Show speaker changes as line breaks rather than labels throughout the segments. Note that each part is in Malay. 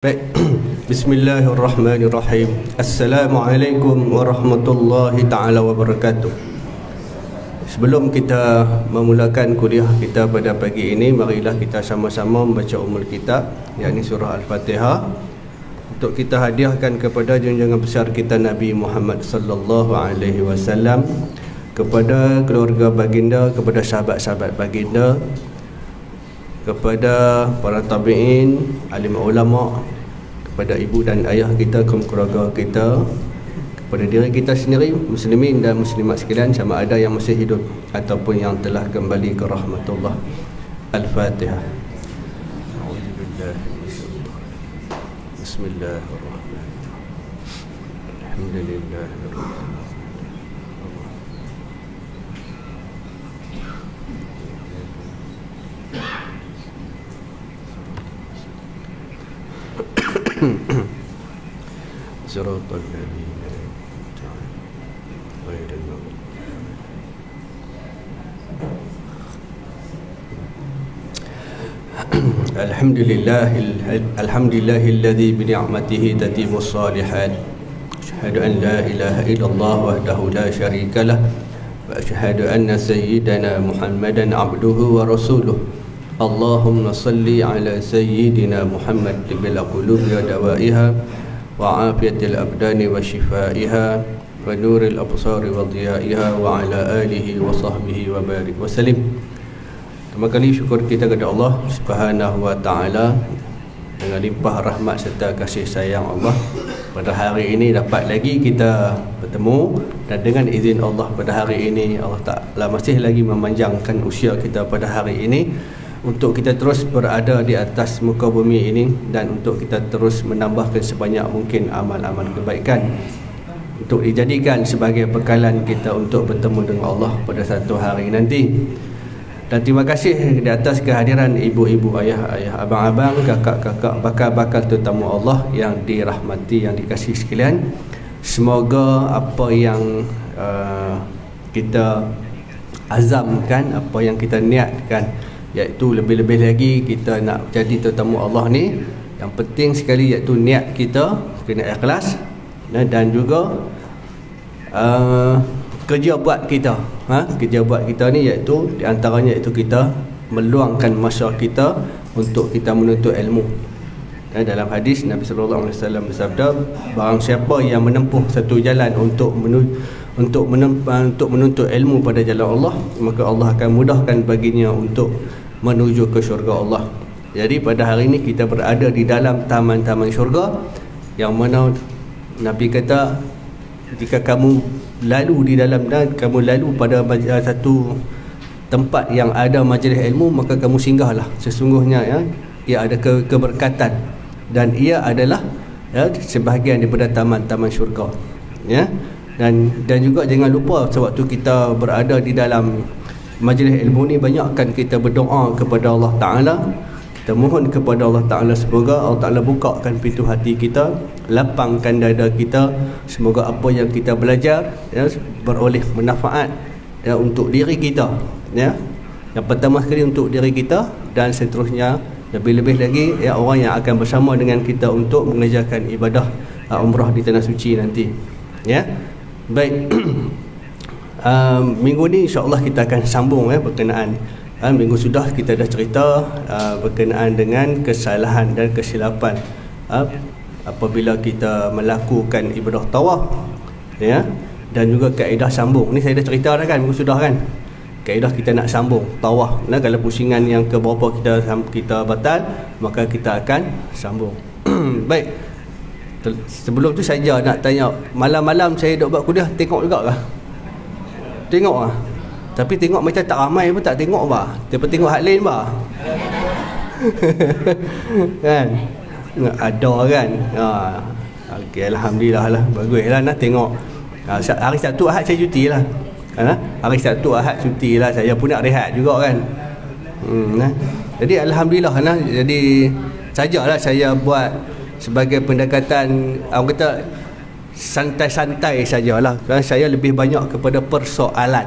Baik. Bismillahirrahmanirrahim. Assalamualaikum warahmatullahi ta'ala wabarakatuh. Sebelum kita memulakan kuliah kita pada pagi ini, marilah kita sama-sama membaca Ummul Kitab, yakni surah Al-Fatihah, untuk kita hadiahkan kepada junjungan besar kita Nabi Muhammad sallallahu alaihi wasallam, kepada keluarga baginda, kepada sahabat-sahabat baginda, kepada para tabi'in, alim ulama, kepada ibu dan ayah kita, keluarga kita, kepada diri kita sendiri, muslimin dan muslimat sekalian, sama ada yang masih hidup ataupun yang telah kembali ke rahmatullah. Al-Fatihah. Bismillahirrahmanirrahim. Alhamdulillahirrahmanirrahim. Siratal ladzina ghairil maghdubi alhamdulillahilladzi bi ni'matihi tatimmus shalihat. Asyhadu an la ilaha illallah wahdahu la syarikalah wa asyhadu anna sayyidana Muhammadan abduhu wa rasuluh. Allahumma salli ala sayyidina Muhammad bil qulubi wa dawaiha wa afiyatil abdani wa shifaiha wa nuril absari wa dhiyaiha wa ala alihi wa sahbihi wa barik wa salim. Terima kasih syukur kita kepada Allah Subhanahu wa taala, dengan limpah rahmat serta kasih sayang Allah, pada hari ini dapat lagi kita bertemu, dan dengan izin Allah pada hari ini Allah Taala masih lagi memanjangkan usia kita pada hari ini untuk kita terus berada di atas muka bumi ini, dan untuk kita terus menambahkan sebanyak mungkin amal-amal kebaikan untuk dijadikan sebagai bekalan kita untuk bertemu dengan Allah pada satu hari nanti. Dan terima kasih di atas kehadiran ibu-ibu, ayah-ayah, abang-abang, kakak-kakak, bakal-bakal tetamu Allah yang dirahmati, yang dikasihi sekalian. Semoga apa yang kita azamkan, apa yang kita niatkan, iaitu lebih-lebih lagi kita nak jadi tetamu Allah ni, yang penting sekali iaitu niat kita kena ikhlas, dan juga kerja buat kita, kerja buat kita ni iaitu di antaranya iaitu kita meluangkan masa kita untuk kita menuntut ilmu. Dan dalam hadis Nabi sallallahu alaihi wasallam bersabda, barang siapa yang menempuh satu jalan untuk menuntut ilmu pada jalan Allah, maka Allah akan mudahkan baginya untuk menuju ke syurga Allah. Jadi pada hari ini kita berada di dalam taman-taman syurga, yang mana Nabi kata, jika kamu lalu di dalam, dan kamu lalu pada satu tempat yang ada majlis ilmu, maka kamu singgahlah. Sesungguhnya ia ada keberkatan, dan ia adalah sebahagian daripada taman-taman syurga. Dan juga jangan lupa, sewaktu kita berada di dalam majlis ilmu ni, banyakkan kita berdoa kepada Allah Ta'ala. Kita mohon kepada Allah Ta'ala, semoga Allah Ta'ala bukakan pintu hati kita, lapangkan dada kita, semoga apa yang kita belajar beroleh manfaat untuk diri kita, yang pertama sekali untuk diri kita, dan seterusnya lebih-lebih lagi orang yang akan bersama dengan kita untuk mengerjakan ibadah umrah di tanah suci nanti. Baik. Minggu ni insya-Allah kita akan sambung berkenaan, minggu sudah kita dah cerita berkenaan dengan kesalahan dan kesilapan apabila kita melakukan ibadah tawaf, dan juga kaedah sambung. Ni saya dah cerita dah kan, minggu sudah kan, kaedah kita nak sambung tawaf. Kalau pusingan yang ke berapa kita batal, maka kita akan sambung. Baik. Sebelum tu saya nak tanya, malam-malam saya duk buat kuliah, tengok juga kah? Tengok lah. Tapi tengok macam tak ramai pun tak tengok bah. Tapi tengok hak lain bah. Kan? Ada kan? Okey, alhamdulillah lah. Baguslah nak tengok. Hari Sabtu Ahad saya cuti lah. Hari Sabtu Ahad cuti lah. Saya pun nak rehat juga kan. Jadi alhamdulillah lah. Jadi sajalah saya buat sebagai pendekatan, orang kata santai-santai sajalah. Kerana saya lebih banyak kepada persoalan,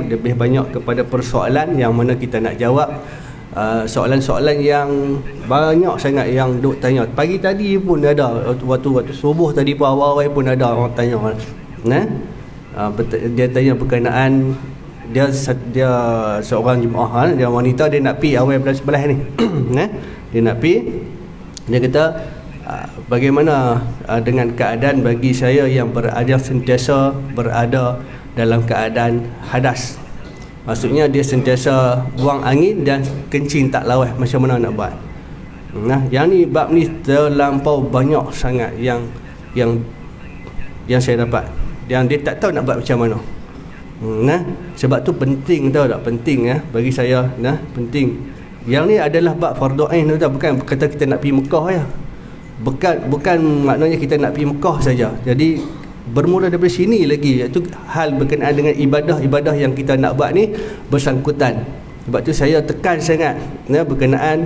lebih banyak kepada persoalan yang mana kita nak jawab soalan-soalan yang banyak sangat yang duk tanya. Pagi tadi pun ada, waktu subuh tadi pun awal-awal pun ada orang tanya. Dia tanya berkenaan dia seorang jemaah, dia wanita, dia nak pi awal belah sebelah ni. Dia nak pi, dia kata bagaimana dengan keadaan bagi saya yang sentiasa berada dalam keadaan hadas. Maksudnya dia sentiasa buang angin dan kencing tak lawas, macam mana nak buat? Yang ni, bab ni terlampau banyak sangat yang saya dapat, yang dia tak tahu nak buat macam mana. Sebab tu penting, tahu tak, penting bagi saya, penting. Yang ni adalah bab fardu ain, bukan kata kita nak pergi Mekah ya. Bukan maknanya kita nak pergi Mekah saja. Jadi bermula daripada sini lagi, iaitu hal berkenaan dengan ibadah-ibadah yang kita nak buat ni bersangkutan. Sebab tu saya tekan sangat berkenaan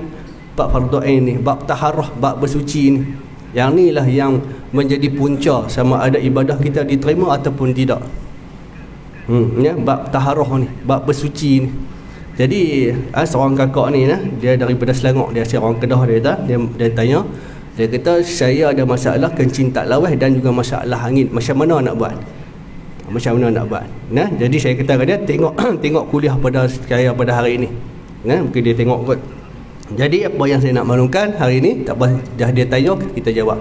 bab fardu ain ni, bab taharrah, bab bersuci ni. Yang ni lah yang menjadi punca sama ada ibadah kita diterima ataupun tidak. Bab taharrah ni, bab bersuci ni. Jadi seorang kakak ni dia daripada Selangor, dia seorang Kedah, dia tanya, dia kata saya ada masalah kencing tak lawas dan juga masalah angin, macam mana nak buat? Jadi saya kata kepada dia, tengok kuliah pada saya pada hari ini. Mungkin dia tengok kot. Jadi apa yang saya nak maklumkan hari ini, tak apa, dah dia tanya kita jawab.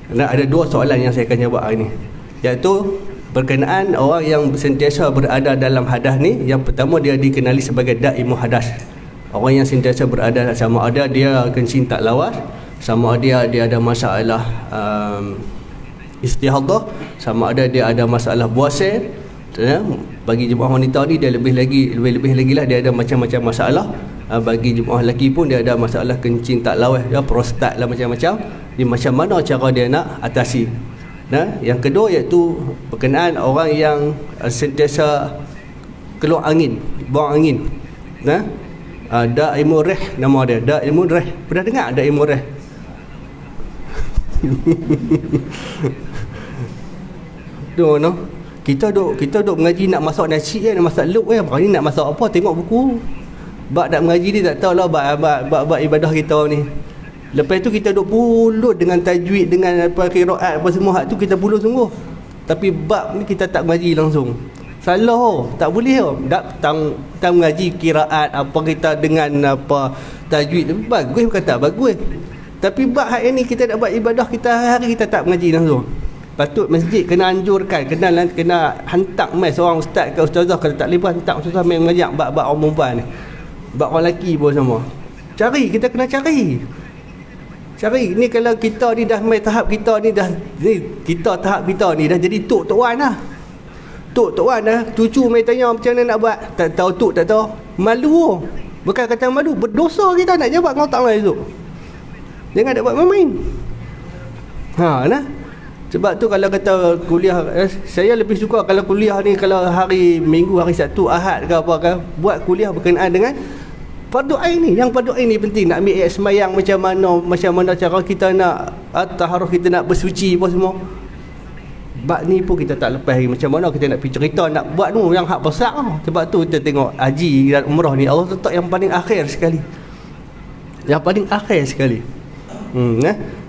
Ada dua soalan yang saya akan jawab hari ini, iaitu berkenaan orang yang sentiasa berada dalam hadas ni. Yang pertama, dia dikenali sebagai daimu hadas. Orang yang sentiasa berada, sama ada dia kencing tak lawas, sama ada dia ada masalah istihadah, sama ada dia ada masalah buasir. Bagi jemaah wanita ni dia lebih lagi lah, dia ada macam-macam masalah. Bagi jemaah lelaki pun dia ada masalah kencing tak lawas, prostat lah, macam-macam. Jadi macam mana cara dia nak atasi? Yang kedua iaitu berkenaan orang yang sentiasa keluar angin, buang angin. Daimu rih nama dia, daimu rih. Pernah dengar daimu rih? Kita duk mengaji nak masak nasi nak masak luk ni nak masak apa, tengok buku. Bab nak mengaji ni tak tahulah bab ibadah kita ni. Lepas tu kita duk pulut dengan tajwid, dengan apa qiraat apa semua, hak tu kita pulut sungguh. Tapi bab ni kita tak mengaji langsung. Salah, tak boleh. Tak mengaji qiraat apa kita dengan apa tajwid, bagus bukan tak bagus. Tapi bab hak ni kita nak buat ibadah kita hari kita tak mengaji langsung. Patut masjid kena anjurkan, kena hantar mai seorang ustaz ke ustazah, kalau tak boleh hantar ustazah mai mengajar bab orang perempuan ni. Bab orang lelaki pun sama. Kita kena cari. Ni kalau kita ni dah mai tahap kita ni dah tahap kita ni dah jadi tok wan lah. Tok wan dah, cucu mai tanya macam mana nak buat, tak tahu tok tak tahu. Malu. Bukan kata malu, berdosa kita nak jawab dengan Allah esok. Jangan nak buat main-main. Sebab tu kalau kata kuliah, saya lebih suka kalau kuliah ni, kalau hari Minggu, hari Sabtu, Ahad ke apa ke, buat kuliah berkenaan dengan fardu ain ni. Yang fardu ain ni penting, nak ambil ayat semayang macam mana cara kita nak taharus, kita nak bersuci apa semua. Bab ni pun kita tak lepas lagi, macam mana kita nak pergi cerita nak buat tu yang hak besar. Sebab tu kita tengok haji dan umrah ni Allah letak yang paling akhir sekali.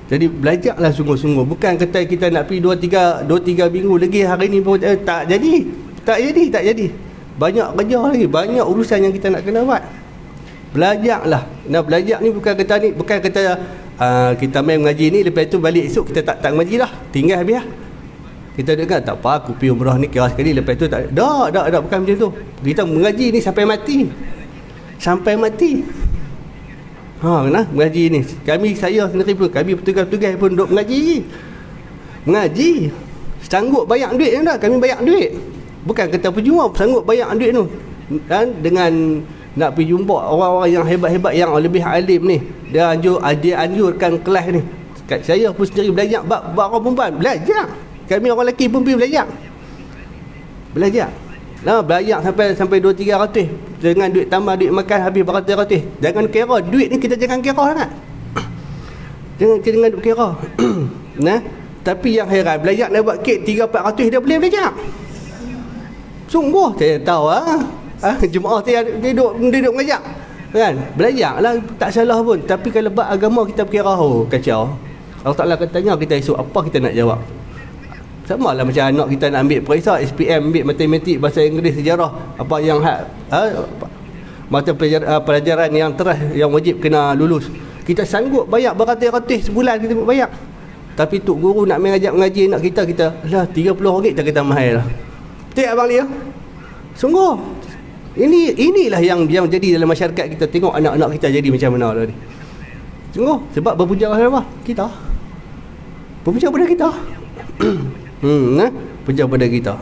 Jadi belajarlah sungguh-sungguh. Bukan kata kita nak pergi 2-3 minggu lagi, hari ni pun tak jadi. Banyak kerja lagi, banyak urusan yang kita nak kena buat. Belajarlah. Belajar ni bukan kata kita main mengaji ni, lepas tu balik esok kita tak mengaji dah, tinggal habis lah. Kita dengar tak apa, aku pergi umrah ni kira sekali, lepas tu tak. Dah bukan macam tu. Kita mengaji ni sampai mati. Mengaji ni. Saya sendiri pun, kami petugas-petugas pun duduk mengaji. Sanggup bayar duit dah, kami bayar duit. Bukan kata percuma, sanggup bayar duit tu. Dan dengan nak pergi jumpa orang-orang yang hebat-hebat, yang lebih alim ni, dia anjurkan kelas ni. Saya pun sendiri belajar bab orang perempuan, belajar. Kami orang lelaki pun pergi belajar. Belajar sampai 200-300 dengan duit tambah, duit makan habis beratus-ratus. Jangan kira duit ni, kita jangan kira sangat. Jangan duk kira. Tapi yang heran, belajar nak buat kek 300-400 dia boleh belajar. Sungguh saya tahu jemaah saya dia duduk mengajar. Kan? Belajarlah, tak salah pun. Tapi kalau bab agama kita kira kacau. Allah Ta'ala akan tanya kita esok, apa kita nak jawab? Sama lah macam anak kita nak ambil periksa SPM, ambil matematik, bahasa Inggeris, sejarah, apa yang mata pelajaran yang yang wajib kena lulus. Kita sanggup bayar beratus-ratus sebulan, kita bayar. Tapi tok guru nak mengaji anak kita lah RM30 tak kita mahal lah. Betul abang Lia? Sungguh. Inilah yang jadi dalam masyarakat kita. Tengok anak-anak kita jadi macam mana lah ni. Sungguh. Sebab berpuja pada apa? Kita. Berpuja pada kita. Puja pada kita.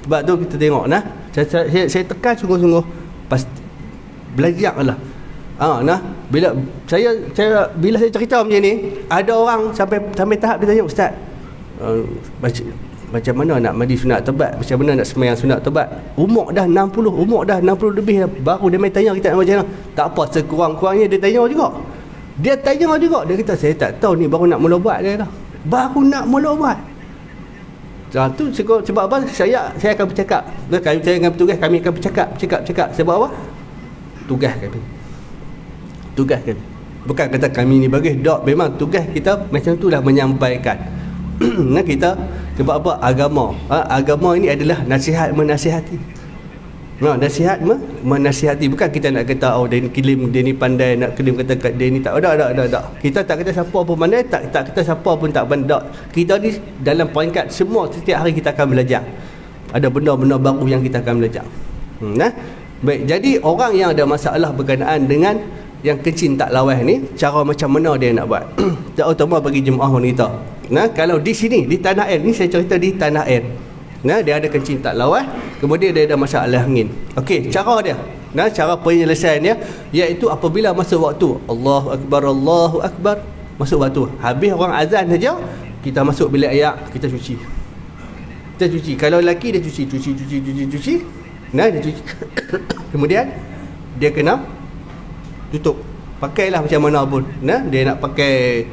Sebab tu kita tengok nah. Saya tekan sungguh-sungguh. Pasti belajarlah. Bila saya cerita macam ni, ada orang sampai tahap dia tanya, ustaz, macam mana nak mandi sunat taubat, macam mana nak sembahyang sunat taubat, umur dah 60 lebih baru dia main tanya kita macam mana. Tak apa, sekurang-kurangnya dia tanya juga. Dia kata saya tak tahu ni, baru nak mula buat dia dah. Baru nak mula buat. Tu sebab apa? Saya akan bercakap. Saya akan bertugas, kami akan bercakap. Sebab apa? Tugas kami. Bukan kata kami ni bagus, tak, memang tugas kita macam itulah, menyampaikan. Kita sebab apa? Agama ini adalah nasihat menasihati. Nasihat menasihati. Bukan kita nak kata dia ni kilim, dia ni pandai, nak kilim kata dia ni tak. Kita tak kata siapa pun pandai, tak kata siapa pun tak pandai. Kita ni dalam peringkat semua, setiap hari kita akan belajar. Ada benda-benda baru yang kita akan belajar. Baik, jadi orang yang ada masalah berkenaan dengan yang kencing tak lawas ni, cara macam mana dia nak buat? Terutama bagi jemaah wanita. Kalau di sini, di tanah air ni, saya cerita di tanah air. Dia ada kencing tak lawas, kemudian dia ada masalah angin. Okey, cara dia. Cara penyelesaiannya iaitu apabila masuk waktu, Allahu Akbar, masuk waktu. Habis orang azan saja, kita masuk bilik air, kita cuci. Kalau lelaki dia cuci. Dia cuci. Kemudian dia kena tutup. Pakailah macam mana pun. Dia nak pakai.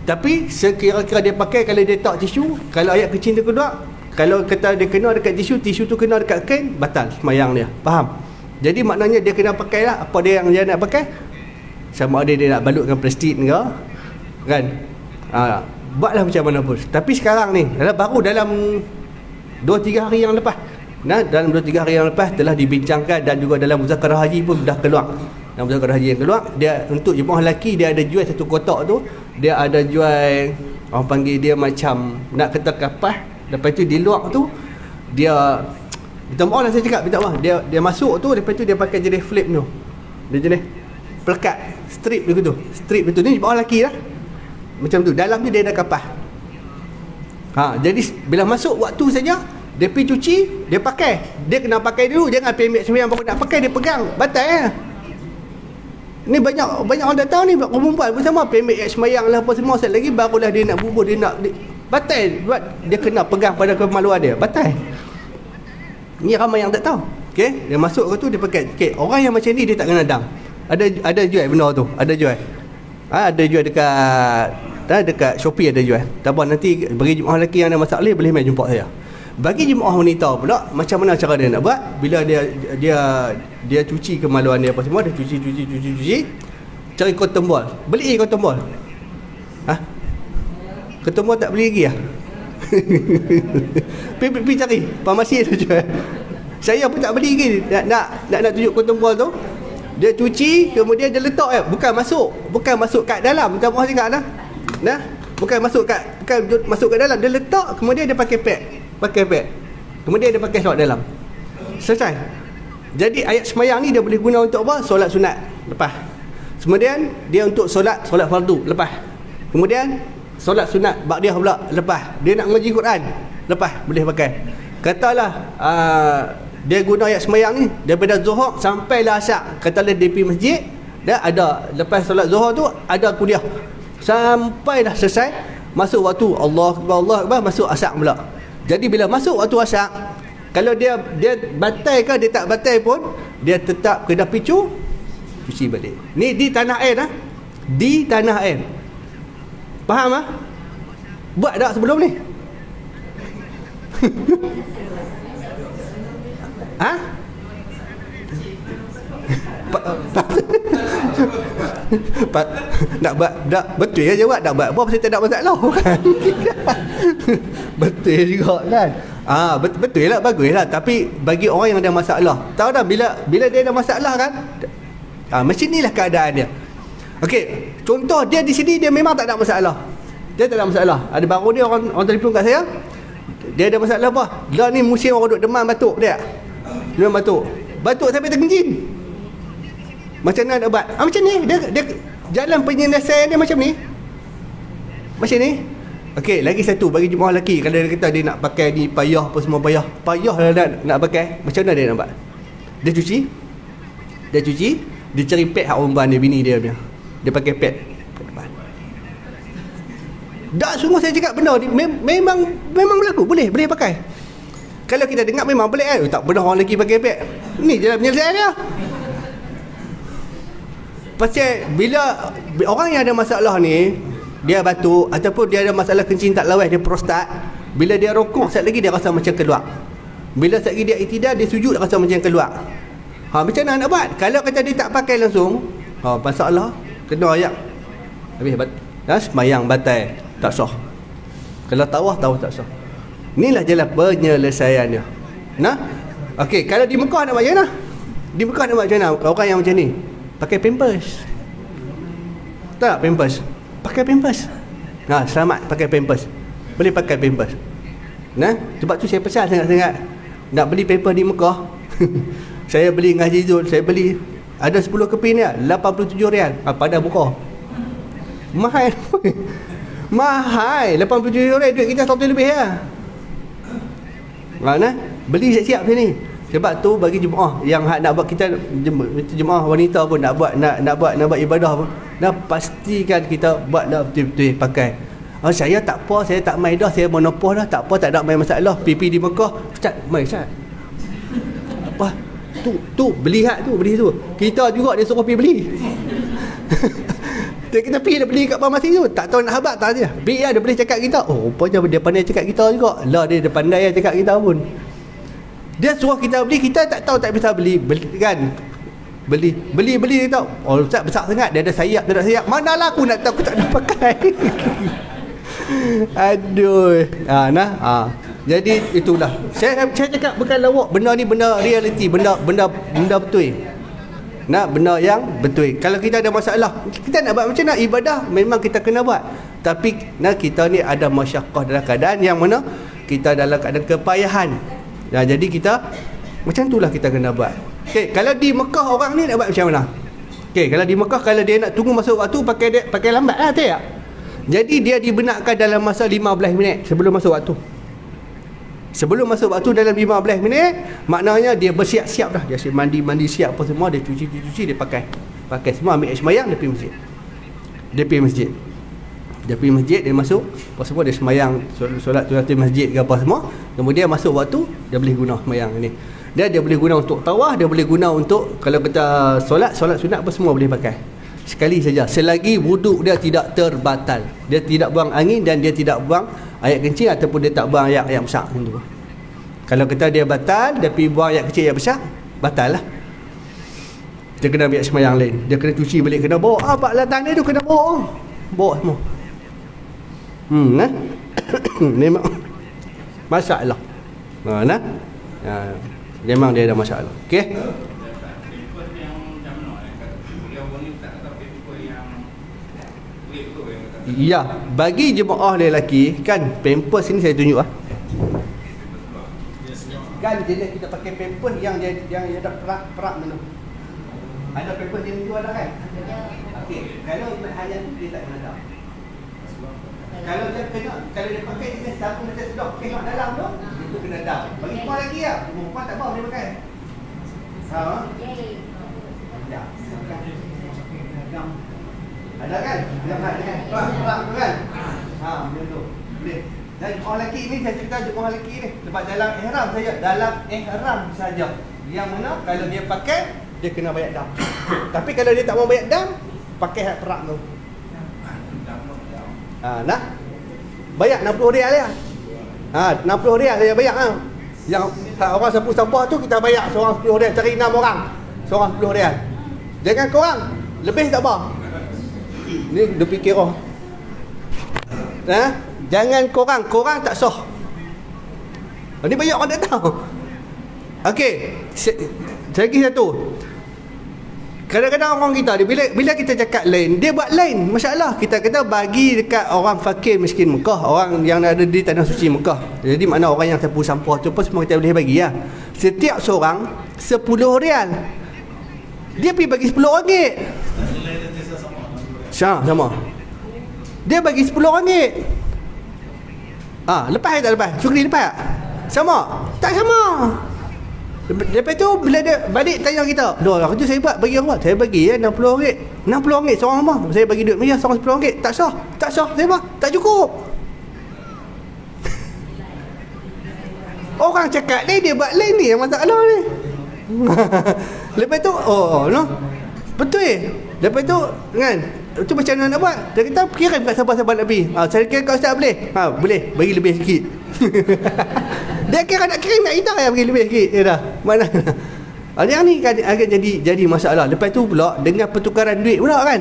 Tapi sekira-kira dia pakai, kalau dia tak tisu, kalau ayat kecil tu keluar, kalau kata dia kena dekat tisu tu kena dekat kain, batal semayang dia. Faham? Jadi maknanya dia kena pakailah apa dia yang dia nak pakai. Sama ada dia nak balutkan plastik ke, kan? Buatlah macam mana pun. Tapi sekarang ni, baru dalam 2-3 hari yang lepas, dalam 2-3 hari yang lepas telah dibincangkan, dan juga dalam muzakarah haji pun dah keluar. Dan muzakarah haji yang keluar, dia untuk jemaah lelaki, dia ada jual satu kotak tu, dia ada jual, orang panggil dia macam nak kata kapas. Lepas tu di luar tu dia, minta maaf lah saya cakap, minta maaf, dia masuk tu, lepas tu dia pakai jenis flip tu, dia jenis pelekat strip begitu. Strip betul ni jemaah lelaki lah. Macam tu, dalam ni dia ada kapas. Jadi bila masuk waktu saja, dia pergi cuci, dia pakai. Dia kena pakai dulu, jangan pergi ambil sembahyang baru nak pakai, dia pegang, batal Ni banyak orang tak tahu ni, perempuan pun sama, pergi ambil sembahyang lah apa semua, sekali lagi barulah dia nak bubur, dia nak batal. Buat dia kena pegang pada kemaluan dia, batal. Ni ramai yang tak tahu. Okey, dia masuk ke tu, dia pakai. Okey, orang yang macam ni dia tak kena dam. Ada jual benda tu, ada jual. Ada jual dekat Shopee, ada jual. Tak apa, nanti bagi jemaah lelaki yang ada masalah boleh mai jumpa saya. Bagi jemaah wanita pula, macam mana cara dia nak buat? Bila dia cuci kemaluan dia apa semua, dia cuci, cari cotton ball. Beli cotton ball. Cotton ball tak beli lagi lah. Pergi cari farmasi tu jual. Saya pun tak beli lagi. Nak tunjuk cotton ball tu. Dia cuci, kemudian dia letak, bukan masuk kat dalam. Minta maaf sangat bukan masuk kat dalam, dia letak, kemudian dia pakai pad. Kemudian dia pakai solat dalam. Selesai. Jadi ayat semayang ni dia boleh guna untuk apa? Solat sunat lepas. Kemudian dia untuk solat fardu lepas. Kemudian solat sunat ba'diyah pula lepas. Dia nak mengaji Quran lepas, boleh pakai. Katalah dia guna ayat semayang ni daripada Zuhur sampai lah Asar. Katalah dia pergi masjid, dah ada lepas solat Zuhur tu ada kuliah sampai dah selesai, masuk waktu Allah Akbar, masuk Asar pula. Jadi bila masuk waktu Asar, kalau dia batal ke dia tak batal pun, dia tetap kena cuci balik. Ni di tanah air di tanah air. Faham Buat tak sebelum ni? Nak buat betul je jawab, nak buat apa pasal tak ada masalah kan. Betul juga kan. Betul lah, bagus lah. Tapi bagi orang yang ada masalah, tahu dah bila dia ada masalah kan, macam inilah keadaan dia. Okey, contoh dia di sini dia memang tak ada masalah. Dia tak ada masalah. Ada baru dia orang telefon kat saya. Dia ada masalah apa? Dah ni musim orang duk demam batuk dia. Demam batuk. Batuk sampai terkencing. Macam mana nak buat? Macam ni. Dia jalan penyelesaian dia macam ni. Macam ni. Okey, lagi satu bagi jemaah lelaki, kalau dia kata dia nak pakai ni payah apa semua payah. Payah lah nak pakai. Macam mana dia nak buat? Dia cuci. Dia cari pad hak umban dia, bini dia punya. Dia pakai pad. Dah semua saya cakap benda ni memang berlaku, boleh pakai. Kalau kita dengar memang boleh kan. Tak pernah orang lelaki pakai pad. Ni je penyelesaian dia. Pasal bila orang yang ada masalah ni, dia batuk ataupun dia ada masalah kencing tak lawas, dia prostat, bila dia rokok sekali lagi dia rasa macam keluar. Bila sekali lagi dia iktidal, dia sujud dia rasa macam keluar. Macam mana nak buat? Kalau kata dia tak pakai langsung, masalah kena ayak. Habis semayang batal, tak sah. Kalau tawaf tak sah. Inilah jalan penyelesaian dia. Nah, okey, kalau di Mekah nak buat macam mana? Di Mekah nak buat macam mana? Orang yang macam ni pakai pampers. Tak pampers. Pakai pampers. Selamat pakai pampers. Boleh pakai pampers. Sebab tu saya pesan sangat-sangat nak beli pampers di Mekah. Saya beli dengan Haji Zul, saya beli ada 10 keping ni, RM87. Pada buka. Mahal. Mahal. RM87 duit kita 100 lebih ya. Beli siap-siap sini. Sebab tu bagi jemaah yang nak buat, kita jemaah wanita pun nak buat ibadah pun, pastikan kita buat betul-betul pakai. Saya tak apa, saya tak main dah, saya monopol dah, tak apa, tak ada main masalah. Pipi di Mekah, Ustaz, mai Ustaz. Apa? Tu beli beli tu. Kita juga dia suruh pergi beli. Kita pergi dia beli kat farmasi tu, tak tahu nak habat tak dia. Biar dia boleh cakap kita. Rupanya dia pandai cakap kita juga. Lah dia pandai cakap kita pun. Dia suruh kita beli, kita tak tahu tak bisa beli kan. Beli dia tahu. Ustaz besar sangat, dia ada sayap, tak ada sayap. Manalah aku nak tahu, aku tak nak pakai. Aduh. Jadi itulah. Saya cakap bukan lawak, benda ni benda reality, benda betul. Benda yang betul. Kalau kita ada masalah, kita nak buat macam mana ibadah, memang kita kena buat. Tapi kita ni ada masyaqqah dalam keadaan yang mana kita dalam keadaan kepayahan. Jadi kita macam itulah kita kena buat. Okey, kalau di Mekah orang ni nak buat macam mana? Okey, kalau di Mekah, kalau dia nak tunggu masuk waktu, pakai lambat lah, tak? Jadi dia dibenarkan dalam masa 15 minit sebelum masuk waktu. Sebelum masuk waktu dalam 15 minit, maknanya dia bersiap-siap dah. Dia mandi siap apa semua, dia cuci, dia pakai semua, ambil air semayang, dia pergi masjid. Dia pergi masjid, dia masuk, apa semua, dia semayang solat masjid ke apa semua. Kemudian masuk waktu, dia boleh guna semayang ni. Dia boleh guna untuk tawaf, dia boleh guna untuk, kalau kita solat sunat apa semua boleh pakai. Sekali saja, selagi wuduk dia tidak terbatal. Dia tidak buang angin dan dia tidak buang air kencing ataupun dia tak buang air besar macam tu. Kalau kita dia batal, dia pergi buang air kecil air besar, batal lah. Dia kena ambil semayang lain. Dia kena cuci balik, kena bawa. Baklah tanah tu kena bawa semua. Memang masalah. Memang dia ada masalah. Okey. Ya, bagi jemaah lelaki kan, pampers ni saya tunjuk kan, jenis kita pakai pampers yang ada perak mana. Ada pampers yang jual dah kan? Okey, kalau hanya dia tak kena dah. Kalau dia pakai dia sabun macam sedap tengok dalam tu, itu kena dah. Bagi semua lagi lah, perempuan tak mau dia pakai. Ada kan? Perak tu kan? Macam tu. Boleh. Dan orang lelaki ni, saya cerita orang lelaki ni, sebab dalam ihram saja. Yang mana kalau dia pakai, dia kena bayar dam. Tapi kalau dia tak mau bayar dam, pakai hak perak tu. Bayar RM60 dia. RM60 saya bayar Yang orang sapu-sapu tu kita bayar seorang RM10, cari 6 orang. Seorang RM10. Jangan korang lebih tak apa. Ni dia fikir jangan korang tak sah. Ni banyak orang tak tahu. Okey, lagi satu. Kadang-kadang orang kita ni bila kita cakap lain, dia buat lain. Masalah kita kata bagi dekat orang fakir miskin Mekah, orang yang ada di tanah suci Mekah. Jadi mana orang yang sapu sampah tu pun semua kita boleh bagi lah. Setiap seorang 10 rial. Dia pergi bagi 10 ringgit. Sama. Dia bagi 10 ringgit. Lepas tak lepas? Syukri lepas tak? Sama? Tak sama. Lepas tu bila dia balik tanya kita, "Doh, aku tu saya buat bagi apa?" "Saya bagi ya 60 ringgit." 60 ringgit seorang apa? "Saya bagi duit meriah seorang 10 ringgit." Tak sah. Saya apa? Tak cukup. Orang cakap lain, dia buat lain, ni yang masalah ni. Lepas tu no. Betul. Lepas tu kan, itu macam mana nak buat? Dia kata kirim kat sahabat-sahabat Nabi. Saya kira kat ustaz boleh? Boleh, bagi lebih sikit. Dia kira nak kirim kat kita ya, bagi lebih sikit. Ya dah. Mana? Yang ni kan akan jadi masalah. Lepas tu pula dengan pertukaran duit pula kan.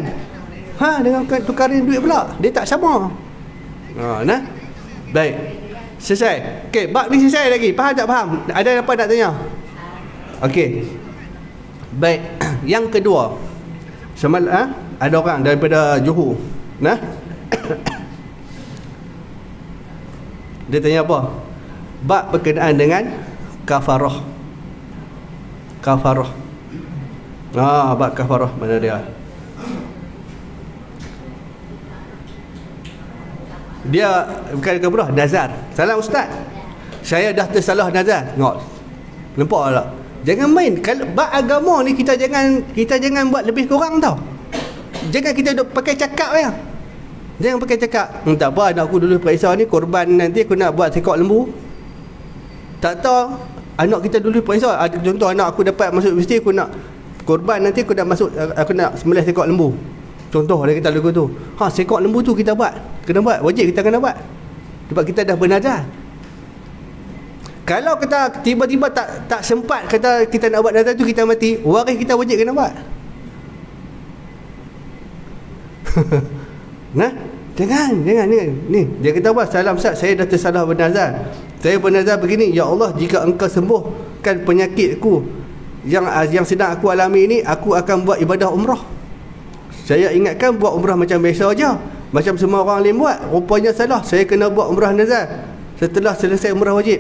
Dengan pertukaran duit pula dia tak sama. Baik. Selesai. Okey, bab ni selesai lagi. Faham tak faham? Ada apa nak tanya? Okey. Baik. Yang kedua. Ada orang daripada Johor. Dia tanya apa? Bab berkenaan dengan kafarah. Bab kafarah mana dia? Dia bukan kafarah, nazar. Salah ustaz. Saya dah tersalah nazar. Tengok. Nampak tak? Jangan main. Kalau bab agama ni kita jangan buat lebih kurang tau. Jangan kita duk pakai cakap ya. Jangan pakai cakap. Tak apa, anak aku dulu periksa ni korban, nanti aku nak buat sekok lembu. Tak tahu anak kita dulu periksa. Contoh anak aku dapat masuk universiti, aku nak korban, nanti aku nak sembelih sekok lembu. Contoh dia kata lagu tu. Sekok lembu tu kita buat. Kena buat, wajib kita kena buat. Sebab kita dah bernazar. Kalau kita tiba-tiba tak sempat kata kita nak buat nazar tu, kita mati, waris kita wajib kena buat. Jangan. Ni dia kata apa? "Salam Ustaz, saya dah tersalah bernazar. Saya bernazar begini, ya Allah, jika engkau sembuhkan penyakitku yang sedang aku alami ini, aku akan buat ibadah umrah. Saya ingatkan buat umrah macam biasa aja, macam semua orang lain buat. Rupanya salah, saya kena buat umrah nazar setelah selesai umrah wajib."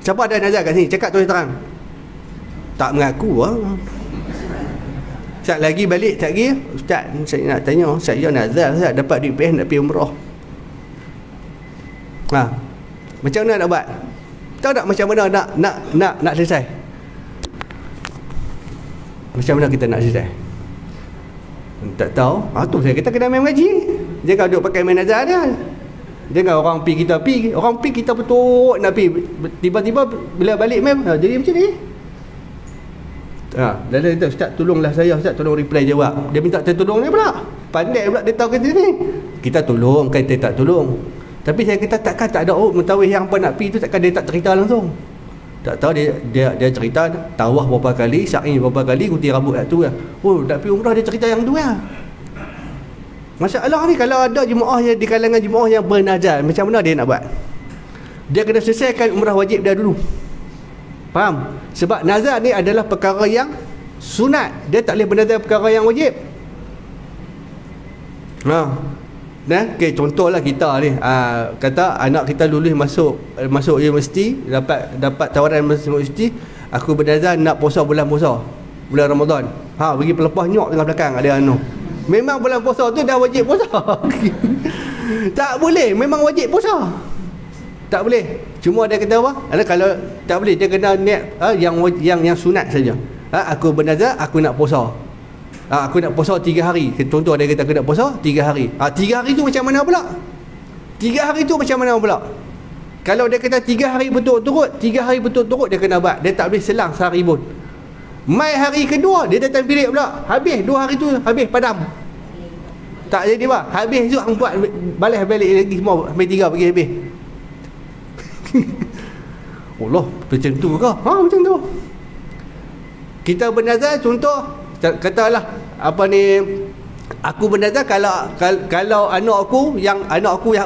Siapa ada nazar kat sini? Cakap terus terang. Tak mengaku Ustaz lagi balik tak lagi. "Ustaz, saya nak tanya, saya nazar Ustaz, dapat duit PH nak pergi umrah." Macam mana nak buat? Tahu tak macam mana nak selesai? Macam mana kita nak selesai? Tak tahu. Tu saya kata kena main mengaji. Jangan duduk pakai main nazar dia. Jangan orang pi kita pi. Orang pi kita betul nak pi. Tiba-tiba bila balik main jadi macam ni. Dan dia kata, "Ustaz tolonglah saya, Ustaz tolong reply jawab." Dia minta tolong dia pula. Pandai pula dia tahu kata ni. Kita tolong, kan dia tak tolong. Tapi saya kata takkan tak ada mutawif yang apa nak pi tu, takkan dia tak cerita langsung. Tak tahu dia cerita tawaf berapa kali, sa'i berapa kali, gunting rambut tu kan. Nak pi umrah dia cerita yang tu kan. Masalah ni kalau ada jemaah yang di kalangan jemaah yang bernazar, macam mana dia nak buat? Dia kena selesaikan umrah wajib dia dulu. Faham? Sebab nazar ni adalah perkara yang sunat. Dia tak boleh bernazar perkara yang wajib. Okay, contohlah kita ni kata anak kita lulus masuk universiti, dapat tawaran masuk universiti, aku bernazar nak puasa bulan Ramadan. Bagi pelepah nyok tengah belakang ada memang bulan puasa tu dah wajib puasa. Tak boleh, memang wajib puasa. Tak boleh. Cuma dia kata apa? Kalau tak boleh, dia kena niat yang sunat saja. Aku bernazar, aku nak puasa. Aku nak puasa 3 hari. Contoh dia kata aku nak puasa 3 hari. 3 hari tu macam mana pula? 3 hari tu macam mana pula? Kalau dia kata 3 hari betul-betul, 3 hari betul-betul dia kena buat. Dia tak boleh selang sehari pun. Mai hari kedua dia datang bilik pula. Habis 2 hari tu habis padam. Tak jadi apa? Habis tu hang buat balas balik lagi semua sampai 3 bagi habis. Allah, macam tu ke? Macam tu. Kita bernazar, contoh katalah apa ni, Aku bernazar kalau anak aku yang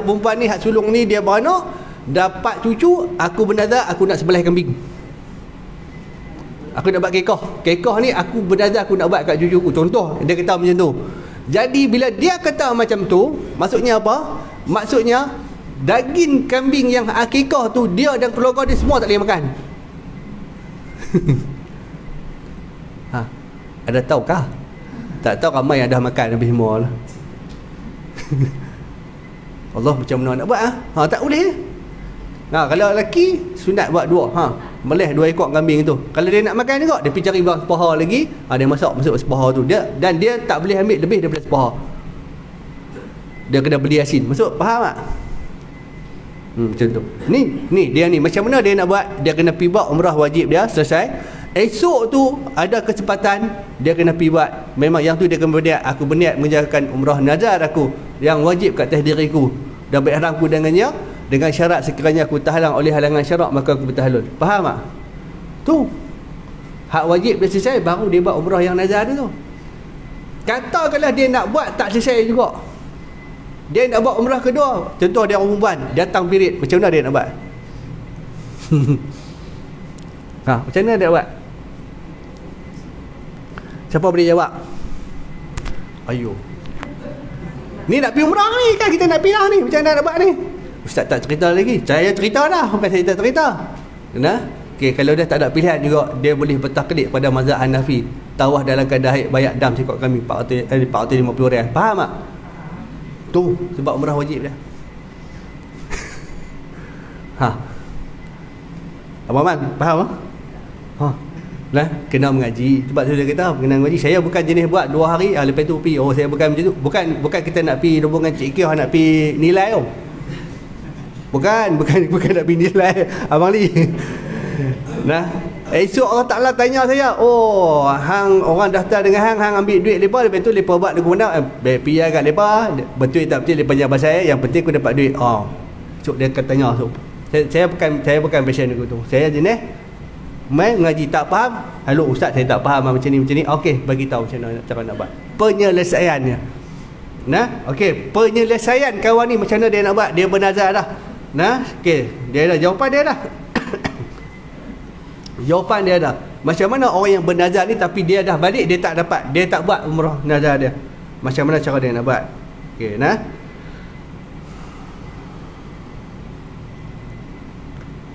perempuan ni, hak sulung ni, dia beranak dapat cucu, aku bernazar aku nak sebelah kambing. Aku nak buat kekah. Kekah ni aku bernazar aku nak buat kat cucu aku. Contoh dia kata macam tu. Jadi bila dia kata macam tu, maksudnya apa? Maksudnya daging kambing yang akikah tu, dia dan keluarga dia semua tak boleh makan. Ada tahukah? Tak tahu ramai yang dah makan habis semua lah. Allah macam mana nak buat tak boleh. Kalau lelaki sunat buat dua, meleh 2 ekor kambing tu. Kalau dia nak makan juga, dia pergi cari bawang sepaha lagi, dia masuk sepaha tu. Dan dia tak boleh ambil lebih daripada sepaha. Dia kena beli asin. Masuk, faham tak? Macam tu. Ni dia ni macam mana dia nak buat? Dia kena pergi buat umrah wajib dia selesai. Esok tu ada kesempatan dia kena pergi buat. Memang yang tu dia kena berniat, aku berniat menjalankan umrah nazar aku yang wajib kat atas diriku dan berihramku dengannya, dengan syarat sekiranya aku terhalang oleh halangan syarak maka aku bertahlul. Faham tak? Tu hak wajib dia selesai, baru dia buat umrah yang nazar dia tu. Katakanlah dia nak buat tak selesai juga, dia nak buat umrah kedua, contoh dia orang perempuan datang period, macam mana dia nak buat? Macam mana dia buat? Siapa boleh jawab? Ayo, ni nak pergi umrah ni kan, kita nak pindah ni, macam mana nak buat ni? Ustaz tak cerita lagi. Saya cerita dah, bukan saya tak cerita. Okey, kalau dia tak ada pilihan juga, dia boleh bertaklid pada mazhab Hanafi. Tawaf dalam keadaan haid, bayar dam sekot kami 450 rial. Faham tak? Tu sebab umrah wajib dia. Abang Man, faham tak? Kena mengaji. Sebab tu dia kata kena mengaji. Saya bukan jenis buat 2 hari lepas tu pergi. Saya bukan macam tu. Bukan kita nak pergi rombongan Cik Kiyah nak pergi nilai tu. Bukan nak pergi nilai Abang Li. Esok Allah Ta'ala tanya saya, hang orang daftar dengan hang ambil duit lepas tu lepas buat lagu mana, pergi agak lepas, betul tak betul lepas jawab saya, yang penting aku dapat duit. Esok dia akan tanya. Saya bukan passion aku tu. Saya jenis main ngaji tak faham, halo ustaz saya tak faham macam ni. Okey, bagi tahu macam mana cara nak buat penyelesaiannya. Okey, penyelesaian kawan ni macam mana dia nak buat? Dia bernazar dah. Okey, dia dah jawapan dia dah. Jawapan dia dah. Macam mana orang yang bernazar ni tapi dia dah balik, dia tak dapat, dia tak buat umrah nazar dia. Macam mana cara dia nak buat? Okey,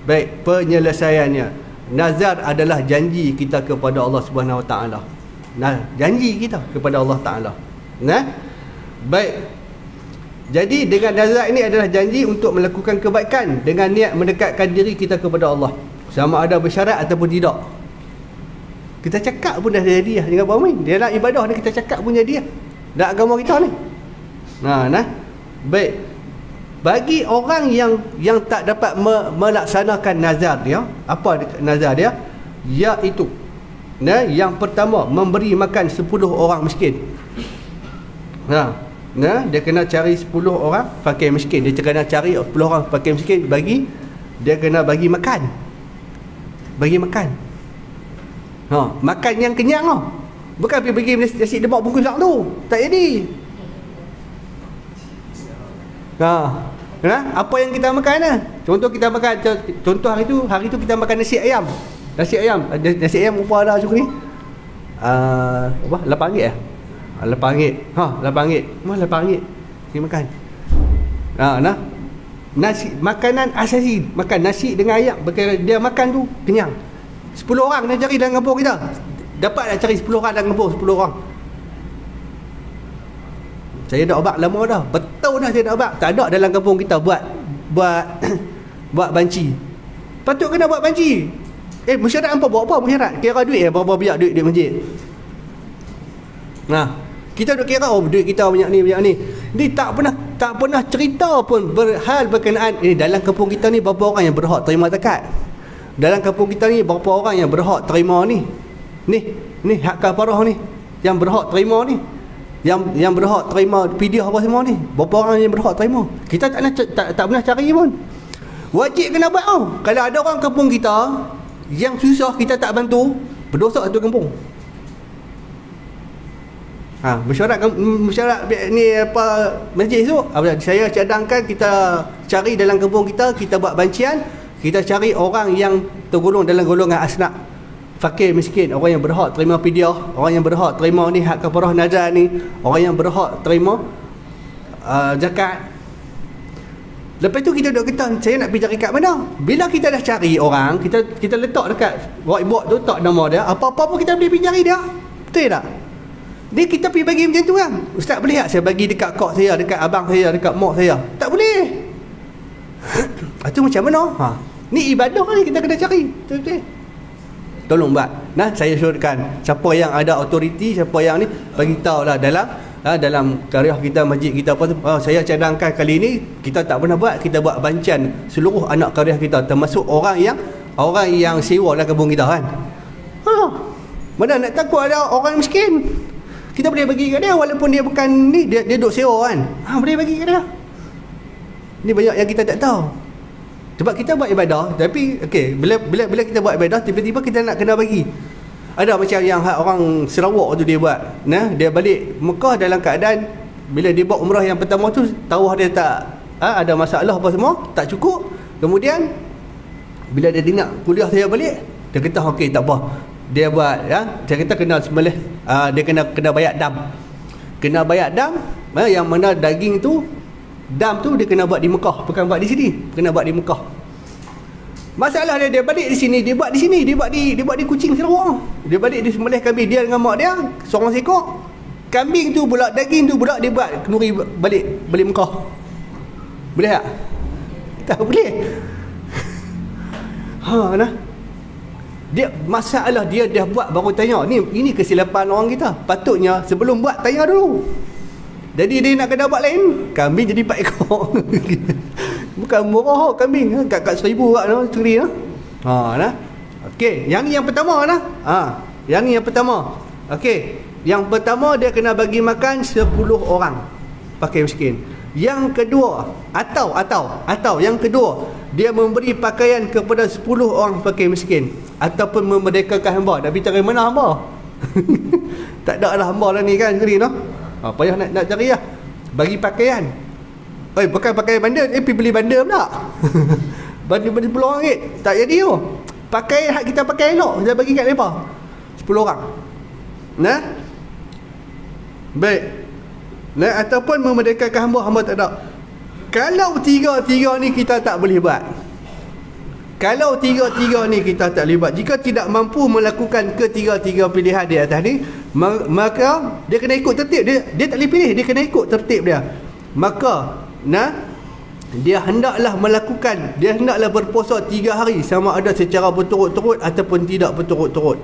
baik, penyelesaiannya. Nazar adalah janji kita kepada Allah Subhanahu Wa Taala. Janji kita kepada Allah Taala. Baik. Jadi dengan nazar ini adalah janji untuk melakukan kebaikan dengan niat mendekatkan diri kita kepada Allah. Sama ada bersyarat ataupun tidak. Kita cakap pun dah jadi dengan Pak Amin. Dia nak ibadah ni, kita cakap pun jadi dah agama kita ni. Baik. Bagi orang yang tak dapat melaksanakan nazar dia, apa nazar dia? Iaitu yang pertama, memberi makan 10 orang miskin. Dia kena cari 10 orang fakir miskin. Dia kena cari 10 orang fakir miskin, dia kena bagi makan. Makan yang kenyang tau. Bukan pergi bagi nasi lemak bungkus tak tu. Tak jadi. Apa yang kita makan Contoh kita makan, contoh hari tu kita makan nasi ayam. Nasi ayam apa ada macam ni? Apa? RM8 RM8. RM8. Mah RM8. Kita makan. Nasi, makanan asasi, makan nasi dengan ayam. Dia makan tu kenyang. 10 orang nak cari dalam kampung kita. Dapat nak cari 10 orang dalam kampung, 10 orang. Saya dah obat lama dah. Betul dah saya dah obat. Tak ada dalam kampung kita buat banci. Patut kena buat banci. Masyarakat apa buat apa masyarakat? Kira duit berapa banyak duit masjid. Kita duk kira duit kita banyak ni. Ni tak pernah cerita pun berhal berkenaan dalam kampung kita ni berapa orang yang berhak terima zakat. Dalam kampung kita ni berapa orang yang berhak terima ni hak kafarah ni yang berhak terima ni. Yang berhak terima fidyah apa semua ni, berapa orang yang berhak terima? Kita tak pernah cari pun. Wajib kena buat Kalau ada orang kampung kita yang susah kita tak bantu, berdosa satu kampung. Mesyuarat ni apa masjid tu, saya cadangkan kita cari dalam kampung kita buat bancian, kita cari orang yang tergolong dalam golongan asnaf fakir miskin, orang yang berhak terima fidyah, orang yang berhak terima ni hak kafarah nazar ni, orang yang berhak terima zakat. Lepas tu kita duduk kata saya nak pergi cari kat mana. Bila kita dah cari orang, kita letak dekat whiteboard tu, tak nama dia, apa-apa pun kita boleh pergi cari dia. Betul tak? Dia kita pergi bagi macam tu kan. Ustaz boleh tak saya bagi dekat kak saya, dekat abang saya, dekat mak saya? Tak boleh. Itu macam mana? Ni ibadah ni kita kena cari. Betul-betul. Tolong buat. Nah, saya syorkan siapa yang ada autoriti, siapa yang ni, bagi tahu lah dalam tariah kita, masjid kita apa tu, saya cadangkan kali ni kita tak pernah buat, kita buat bancian seluruh anak tariah kita, termasuk orang yang sewa dalam kampung kita kan. Mana nak takut ada orang miskin, kita boleh bagi kat dia walaupun dia bukan ni, dia duduk sewa kan. Boleh bagi kat dia. Ni banyak yang kita tak tahu. Sebab kita buat ibadah, tapi okey, bila kita buat ibadah tiba-tiba kita nak kena bagi. Ada macam yang orang Sarawak tu dia buat, dia balik Mekah dalam keadaan bila dia buat umrah yang pertama tu taruh dia tak ada masalah apa semua, tak cukup. Kemudian bila dia dengar kuliah saya balik, dia kata okey tak apa. Dia buat dia kata kena sembelih, dia kena bayar dam. Kena bayar dam, yang mana daging tu, dam tu dia kena buat di Mekah, bukan buat di sini, kena buat di Mekah. Masalah dia balik di sini, dia buat di sini, dia buat di Kuching Sarawak. Dia balik di sembelih kambing dia dengan mak dia, seorang seekor. Kambing tu pula, daging tu pula dia buat kenduri balik Mekah. Boleh tak? Tak boleh. Nah. Dia masalah dia dah buat baru tanya. Ini kesilapan orang kita. Patutnya sebelum buat tanya dulu. Jadi dia nak kena buat lain, kambing jadi 4 ekor. Bukan murah kambing, kat 1,000 kat ceri nah. Okey, yang pertama nah. Yang pertama. Okey, yang pertama dia kena bagi makan 10 orang fakir miskin. Yang kedua, atau yang kedua, dia memberi pakaian kepada 10 orang fakir miskin ataupun memerdekakan hamba. Dah bicara mana hamba? Tak ada lah hamba lah ni kan ceri payah nak cari lah. Bagi pakaian. Bukan pakaian bandar, pergi beli bandar pula. Bandar RM10 tak jadi tu. Pakaian hak kita pakai elok, kita bagi kat mereka 10 orang. Baik. Ataupun memerdekakan hamba tak ada. Kalau tiga-tiga ni kita tak boleh buat. Kalau tiga-tiga ni kita tak boleh buat, jika tidak mampu melakukan ketiga-tiga pilihan di atas ni, maka dia kena ikut tertib dia tak boleh pilih, dia kena ikut tertib dia. Maka dia hendaklah berpuasa 3 hari, sama ada secara berturut-turut ataupun tidak berturut-turut.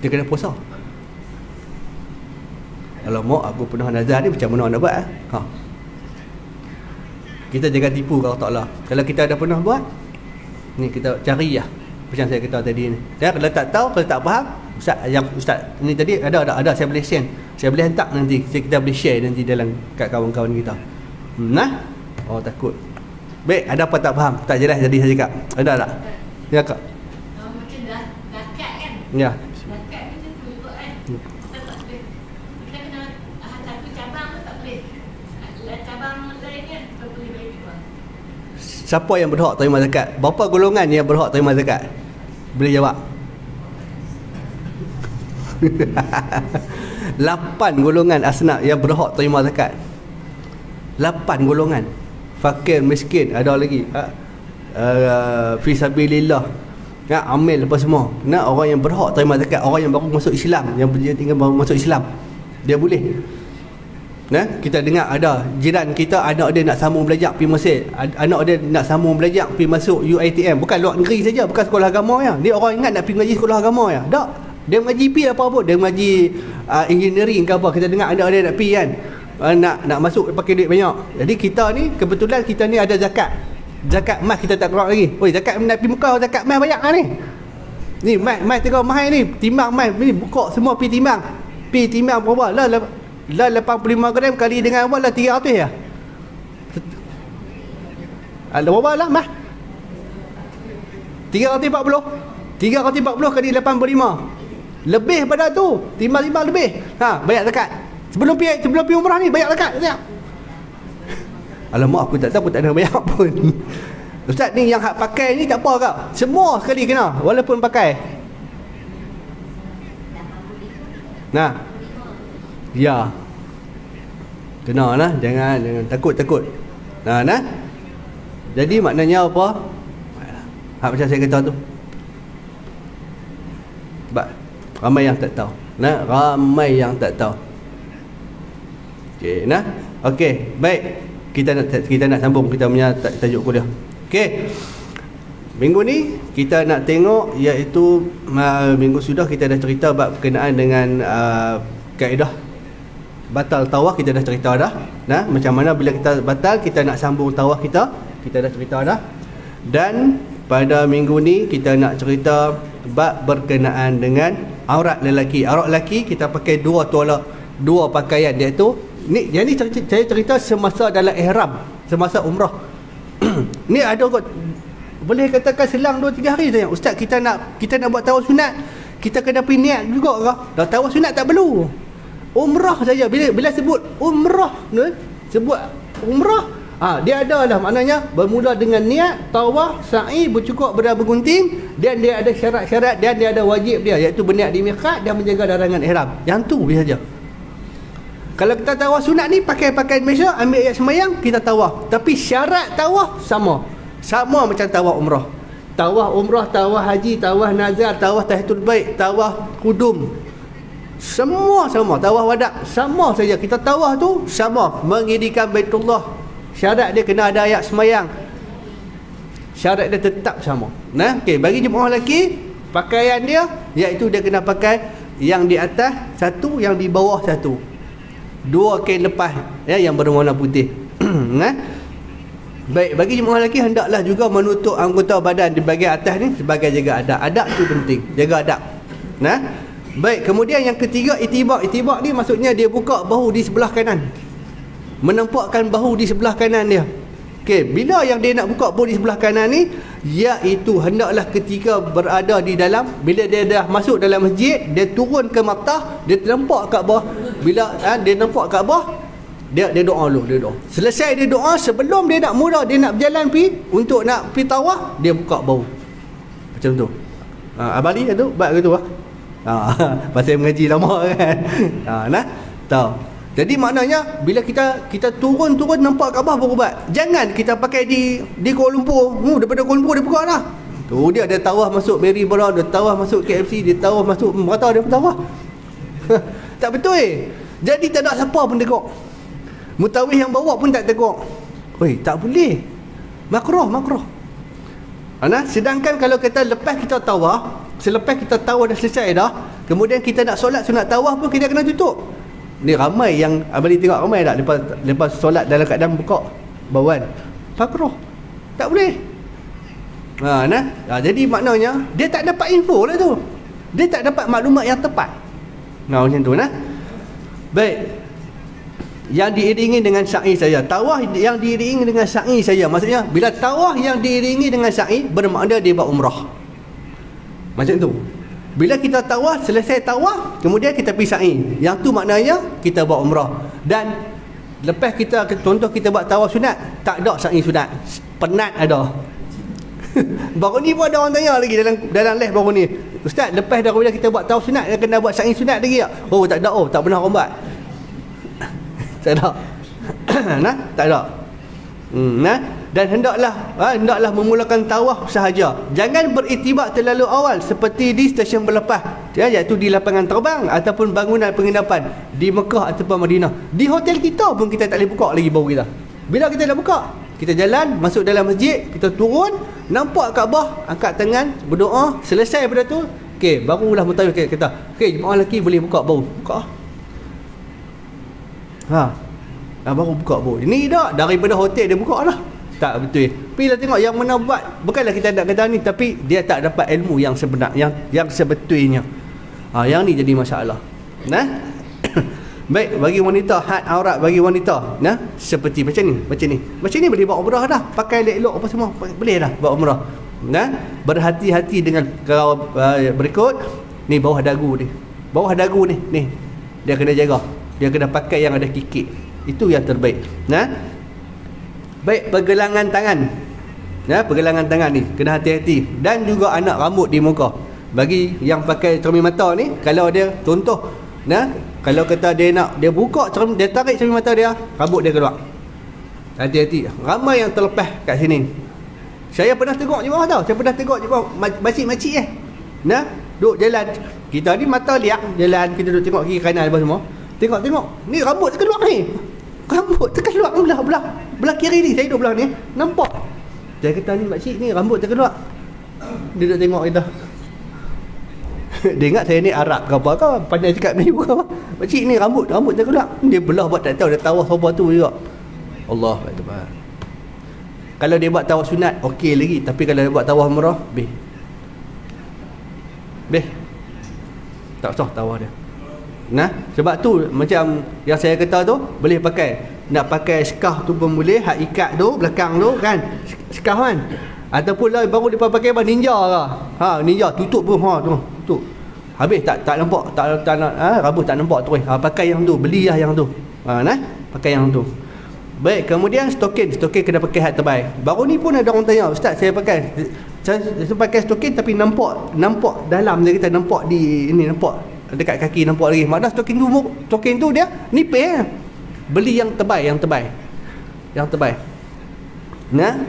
Dia kena puasa. Kalau mak aku pernah nazar ni, macam mana nak buat? Kita jangan tipu kalau tak lah. Kalau kita ada pernah buat, ni kita cari lah. Macam saya kata tadi ni. Kalau tak tahu, kalau tak faham, Ustaz ni tadi ada saya boleh send. Saya boleh hantar nanti, kita boleh share nanti dalam kat kawan-kawan kita. Takut. Baik, ada apa tak faham? Tak jelas jadi saya cakap. Ada tak? Ya kak.
Macam zakat kan?
Ya.
Zakat macam tu juga kan? Kita tak boleh. Kita kena satu cabang tu tak boleh. Cabang lain kan tak boleh bagi juga.
Siapa yang berhak terima zakat? Berapa golongan yang berhak terima zakat? Boleh jawab? 8 golongan asnaf yang berhak terima zakat. 8 golongan. Fakir, miskin, ada lagi fi sabilillah, amil apa semua. Orang yang berhak terima zakat, orang yang baru masuk Islam, yang tinggal baru masuk Islam, dia boleh. Kita dengar ada jiran kita, anak dia nak sambung belajar pergi Mesir, anak dia nak sambung belajar pergi masuk UiTM, bukan luar negeri saja, bukan sekolah agama ya. Dia orang ingat nak pergi mengaji sekolah agama ya. Tak. Dia mengaji pi apa pun, dia mengaji engineering ke apa. Kita dengar anak dia nak pi kan, nak masuk pakai duit banyak. Jadi kita ni kebetulan kita ni ada zakat mas kita tak keluar lagi. Zakat nak pergi Mekah, zakat mas banyak ni. Ni mas tengok mahal ni, timbang mas ni buka semua pi timbang berapa lah 85 gram kali dengan apa lah 300 ya. Ada berapa lah mas? 340 kali 85.
Lebih pada tu, timbang lebih. Bayar zakat. Sebelum pergi umrah ni bayar zakat. Alamak, aku tak tahu, aku tak ada bayar pun. Ustaz ni yang hak pakai ni tak apa kau. Semua sekali kena walaupun pakai. Nah. Ya. Kena lah, jangan takut. Nah. Jadi maknanya apa? Hak macam saya kata tu. Ramai yang tak tahu. Ramai yang tak tahu. Okey, okey, baik. Kita nak sambung kita punya tajuk kuliah. Okey. Minggu ni kita nak tengok, iaitu minggu sudah kita dah cerita bab berkenaan dengan kaedah batal tawaf, kita dah cerita dah. Macam mana bila kita batal kita nak sambung tawaf kita dah cerita dah. Dan pada minggu ni kita nak cerita bab berkenaan dengan aurat lelaki. Aurat lelaki kita pakai dua pakaian, iaitu yang ni saya cerita semasa dalam ihram, semasa umrah. Ni ada kot, boleh katakan selang 2-3 hari saja. Ustaz, kita nak buat tawaf sunat, kita kena pergi niat juga ke? Dah tawaf sunat tak perlu. Umrah saja. Bila sebut umrah, sebut umrah, dia adalah maknanya bermula dengan niat, tawaf, sa'i, bercukur, bergunting, dan dia ada syarat-syarat, dan dia ada wajib dia, iaitu berniat di miqat dan menjaga larangan ihram. Yang tu saja. Kalau kita tawaf sunat ni pakai pakaian Malaysia, ambil ayat semayang, kita tawaf. Tapi syarat tawaf sama macam tawaf umrah. Tawaf umrah, tawaf haji, tawaf nazar, tawaf tahiyatul bait, tawaf kudum, semua sama. Tawaf wadak sama saja. Kita tawaf tu sama, mengirikan Baitullah. Syarat dia kena ada ayat semayang. Syarat dia tetap sama. Okey, bagi jemaah lelaki, pakaian dia iaitu dia kena pakai yang di atas satu, yang di bawah satu. 2 kain lepas yang berwarna putih. Baik, bagi jemaah lelaki hendaklah juga menutup anggota badan di bahagian atas ni sebagai jaga adab. Adab tu penting, jaga adab. Baik, kemudian yang ketiga itibak. Itibak ni maksudnya dia buka bahu di sebelah kanan, menampakkan bahu di sebelah kanan dia. Okey, bila yang dia nak buka bahu di sebelah kanan ni, iaitu hendaklah ketika berada di dalam, bila dia dah masuk dalam masjid, dia turun ke Makkah, dia nampak Kaabah. Bila dia nampak Kaabah, dia doa dulu, dia doa. Selesai dia doa, sebelum dia nak mula, dia nak berjalan untuk nak pergi tawaf, dia buka bahu. Macam tu. Abali tu buat gitu pasal mengaji lama kan. Tahu. Jadi maknanya bila kita turun nampak Kaabah baru buat. Jangan kita pakai di Kuala Lumpur. Daripada Kuala Lumpur dia buka dah. Tu dia ada tawaf masuk Maryborough, dia tawaf masuk KFC, dia tawaf masuk Merata, dia tawaf. Tak betul Jadi tak ada siapa pun tengok. Mutawif yang bawa pun tak tengok. Tak boleh. Makruh. Sedangkan kalau kita lepas kita tawaf, selepas kita tawaf dah selesai dah, kemudian kita nak solat sunat tawaf pun kita kena tutup. Ni ramai yang abang tengok, ramai tak lepas solat dalam keadaan buka bauan. Makruh. Tak boleh. Jadi maknanya dia tak dapat info lah tu. Dia tak dapat maklumat yang tepat. Macam tu Baik. Yang diiringi dengan sa'i saja. Tawaf yang diiringi dengan sa'i saja. Maksudnya bila tawaf yang diiringi dengan sa'i, bermakna dia buat umrah. Macam tu. Bila kita tawaf, selesai tawaf, kemudian kita pergi sa'i. Yang tu maknanya kita buat umrah. Dan lepas kita, contoh kita buat tawaf sunat, tak ada sa'i sunat. Penat ada. Baru ni pun ada orang tanya lagi dalam live baru ni. Ustaz, lepas daripada kita buat tawaf sunat, kena buat sa'i sunat lagi tak? Tak ada. Tak pernah orang buat. Tak ada. Tak ada. Dan hendaklah memulakan tawaf sahaja. Jangan beritibak terlalu awal seperti di stesen berlepas, iaitu di lapangan terbang ataupun bangunan penginapan di Mekah ataupun Madinah. Di hotel kita pun kita tak boleh buka lagi bahu kita. Bila kita dah buka, kita jalan masuk dalam masjid, kita turun, nampak Kaabah, angkat tangan, berdoa, selesai pada tu, okey, barulah mutawif kata, okey, jemaah lelaki boleh buka bahu. Buka. Baru buka bahu. Ini dah daripada hotel dia buka lah. Tak betul. Pergilah tengok yang mana buat. Bukanlah kita nak kata ni, tapi dia tak dapat ilmu yang sebenar, yang sebetulnya. Yang ni jadi masalah. Baik, bagi wanita, had aurat bagi wanita, seperti macam ni boleh buat umrah dah, pakai elok apa semua boleh dah buat umrah. Berhati-hati dengan berikut. Ni bawah dagu ni. Bawah dagu ni. Dia kena jaga. Dia kena pakai yang ada kikik. Itu yang terbaik. Baik, pergelangan tangan. Pergelangan tangan ni kena hati-hati. Dan juga anak rambut di muka. Bagi yang pakai cermin mata ni, kalau dia contoh, kalau kata dia buka cermin, dia tarik cermin mata dia, rambut dia keluar. Hati-hati. Ramai yang terlepas kat sini. Saya pernah tengok je bawah tau. Saya pernah tengok je bawah makcik-makcik duduk jalan. Kita ni mata liak jalan, kita duduk tengok kiri kanan apa semua. Tengok. Ni rambut terkeluar ni. Rambut terkeluar belah kiri ni. Saya duduk belah ni. Nampak. Saya kata ni makcik ni rambut terkeluar. Dia duduk tengok kita. Dia ingat saya ni Arab ke apa ke, pandai cakap Melayu ke apa. Makcik ni rambut terkeluar. Dia belah buat tak tahu, dia tawaf apa tu juga. Allah Akbar. Kalau dia buat tawaf sunat okey lagi, tapi kalau dia buat tawaf umrah tak sah tawaf dia. Sebab tu macam yang saya kata tu, boleh pakai, nak pakai skaf tu pun boleh, hak ikat tu belakang tu kan, skaf kan. Ataupun lah baru dia pakai apa, ninja ke. Ninja tutup pun tutup. Habis tak nampak, tak rambut tak nampak terus. Pakai yang tu, belilah yang tu. Pakai yang tu. Baik, kemudian stokin kena pakai hat terbaik. Baru ni pun ada orang tanya, ustaz saya pakai stokin tapi nampak dalam dia, kita nampak di ini, nampak dekat kaki nampak lagi. Maknanya stokin tu dia nipis. Beli yang tebal.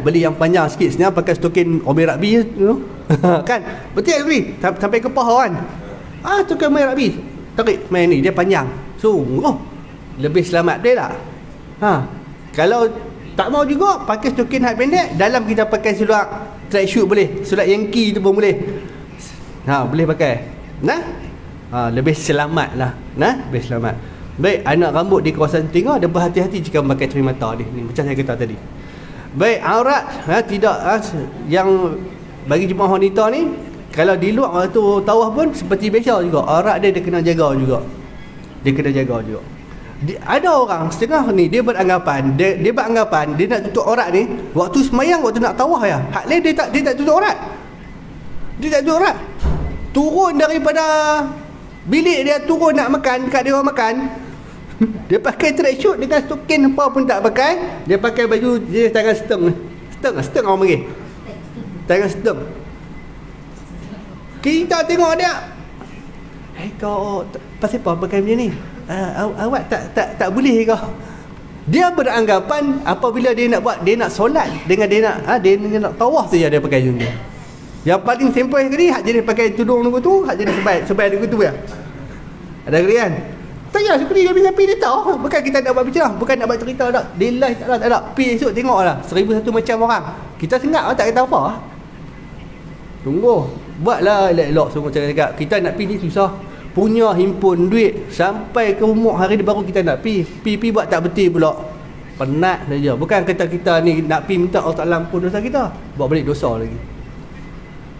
Beli yang panjang sikit. Sebenarnya pakai stokin Omir Rugby tu. Kan? Betul ni sampai ke paha kan. Stokin Omir Rugby. Tarik main ni dia panjang. So, lebih selamat dia lah. Kalau tak mau juga pakai stokin hat pendek, dalam kita pakai seluar track shoot boleh, seluar Yankee tu pun boleh. Boleh pakai. Lebih selamat lah. Lebih selamat. Baik, anak rambut di kawasan telinga dia berhati-hati jika memakai cermin mata ni. Macam saya kata tadi. Baik, aurat tidak yang bagi jemaah wanita ni, kalau di luar tu tawaf pun seperti biasa juga. Aurat dia kena jaga juga. Ada orang setengah ni dia beranggapan dia nak tutup aurat ni waktu semayang, waktu nak tawaf ya. Hak lain dia tak tutup aurat. Turun daripada bilik dia, turun nak makan kat dia orang makan. Dia pakai track shoot dengan stokin apa pun tak pakai. Dia pakai baju dia tangan steng orang panggil. Tangan steng. Kita tengok dia. Kau pasal apa pakai macam ni? Awak tak boleh ke? Dia beranggapan apabila dia nak solat dengan dia nak tawaf saja dia pakai macam ni. Yang paling simple sekali hak jenis pakai tudung tu, hak jenis sebaik tu ya. Ada kali kan? Tanya sekali habis-habis dia tahu. Bukan kita nak buat bincang, bukan nak buat cerita tak. Dia live tak ada. Pergi esok tengoklah 1001 macam orang. Kita sengak tak kata apa. Tunggu. Buatlah elok-elok semua cakap. Kita nak pergi ni susah. Punya himpun duit sampai ke umur hari ni baru kita nak pergi buat tak betul pula. Penat saja. Bukan kata kita ni nak pergi minta Allah Taala ampun dosa kita, buat balik dosa lagi.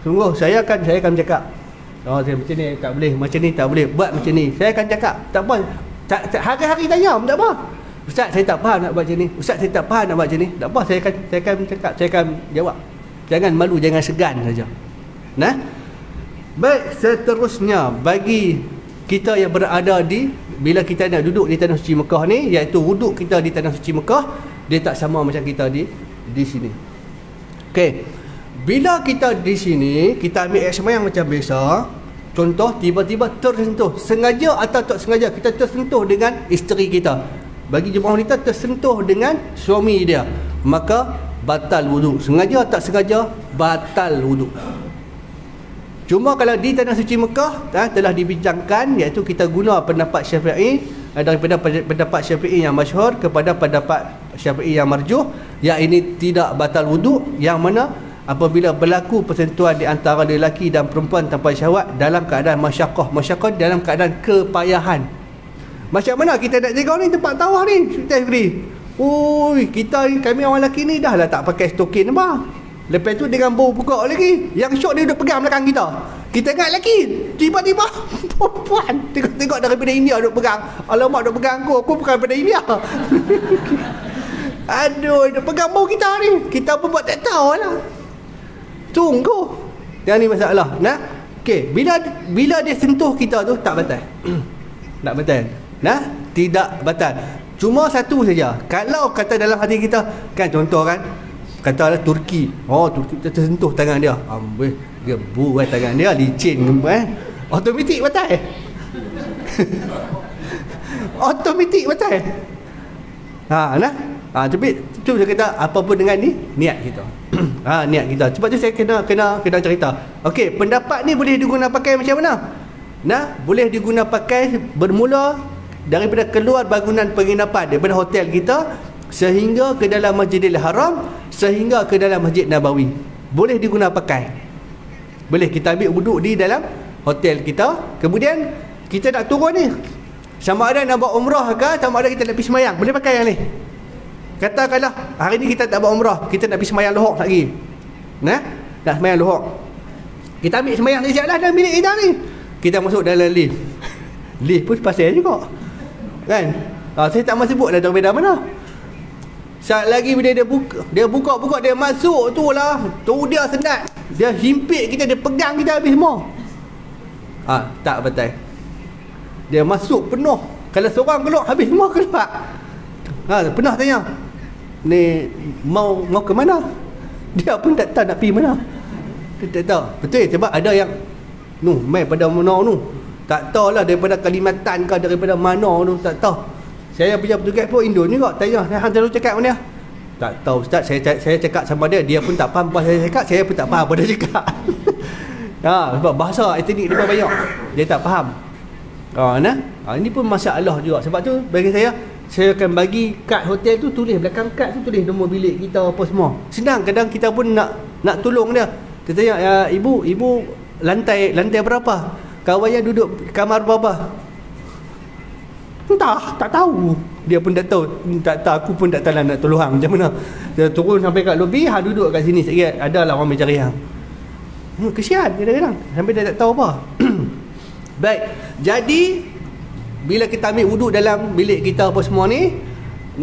Sungguh saya akan cakap, saya macam ni tak boleh, macam ni tak boleh, buat macam ni. Saya akan cakap, tak apa. Hari-hari tanya tak apa. Ustaz saya tak faham nak buat macam ni. Ustaz saya tak faham nak buat macam ni. Tak apa, saya akan cakap, saya akan jawab. Jangan malu, jangan segan saja. Baik, seterusnya bagi kita yang berada bila kita nak duduk di Tanah Suci Mekah ni, iaitu wuduk kita di Tanah Suci Mekah, dia tak sama macam kita di sini. Okey. Bila kita di sini, kita ambil air sembahyang macam biasa. Contoh, tiba-tiba tersentuh, sengaja atau tak sengaja, kita tersentuh dengan isteri kita. Bagi jemaah wanita tersentuh dengan suami dia, maka batal wuduk. Sengaja tak sengaja, batal wuduk. Cuma kalau di Tanah Suci Mekah telah dibincangkan, iaitu kita guna pendapat Syafi'i, daripada pendapat Syafi'i yang masyhur kepada pendapat Syafi'i yang marjuh, yang ini tidak batal wuduk, yang mana apabila berlaku persentuhan di antara lelaki dan perempuan tanpa syahwat dalam keadaan masyaqqah dalam keadaan kepayahan. Macam mana kita nak jaga ni tempat tawaf ni? Kami orang lelaki ni dah lah tak pakai stokin apa. Lepas tu dengan bau buka lagi. Yang syok dia duduk pegang belakang kita. Kita ingat lelaki, tiba-tiba perempuan tengok daripada India duduk pegang. Alamak, duduk pegang aku bukan daripada India. Aduh, duduk pegang bau kita ni. Kita pun buat tak tahu lah. Tunggu. Yang ni masalah. Okey, bila dia sentuh kita tu tak batal. Tak batal. Nah, tidak batal. Cuma satu saja. Kalau kata dalam hati kita, kan contoh kan, katalah Turki. Oh, Turki kita tersentuh tangan dia. Amboi, dia buat tangan dia licin automatik batal. Automatik batal. Nah. Tapi tu saya kata apa pun dengan ni niat kita. Niat kita. Sebab tu saya kena cerita. Okey, pendapat ni boleh diguna pakai macam mana? Nah, boleh diguna pakai bermula daripada keluar bangunan penginapan daripada hotel kita sehingga ke dalam Masjidil Haram, sehingga ke dalam Masjid Nabawi. Boleh diguna pakai. Boleh kita ambil wuduk di dalam hotel kita, kemudian kita nak turun ni, sama ada nak buat umrah ke, sama ada kita nak pergi semayang, boleh pakai yang ni. Katakanlah hari ni kita tak buat umrah, kita nak pergi semayang Lohor lagi. Nah, nak semayang Lohor. Kita ambil semayang siap dah dalam bilik kita ni. Kita masuk dalam lift. Lift pun pasal juga. Kan? Saya tak mahu sebut dah daripada mana. Saat lagi bila dia buka, dia masuk tu lah. Tu dia sendat. Dia himpit kita, dia pegang kita habis semua. Tak betul. Dia masuk penuh. Kalau seorang keluar, habis semua keluar. Pernah tanya, ni mau ke mana? Dia pun tak tahu nak pergi mana. Dia tak tahu. Betul, sebab ada yang main pada mana tu. Tak tahulah daripada Kalimantan ke, daripada mana tu, tak tahu. Saya punya petugas pun Indo juga. Tanya, hang selalu cakap mana? Tak tahu Ustaz, saya cakap sama dia pun tak faham apa saya cakap, saya pun tak faham apa dia cakap. Sebab bahasa etnik dia pun banyak, dia tak faham. Ini pun masalah juga. Sebab tu bagi saya akan bagi kad hotel tu, tulis belakang kad tu, tulis nombor bilik kita apa semua. Senang, kadang kita pun nak tolong dia. Dia tanya, ibu lantai berapa? Kawannya duduk kamar berapa? Entah, tak tahu. Dia pun tak tahu. Aku pun tak tahu nak tolong hang macam mana. Dia turun sampai kat lobi, hang duduk kat sini sikit. Adalah orang mencari hang. Kesian kadang-kadang sampai dia tak tahu apa. Baik. Jadi bila kita ambil wuduk dalam bilik kita apa semua ni,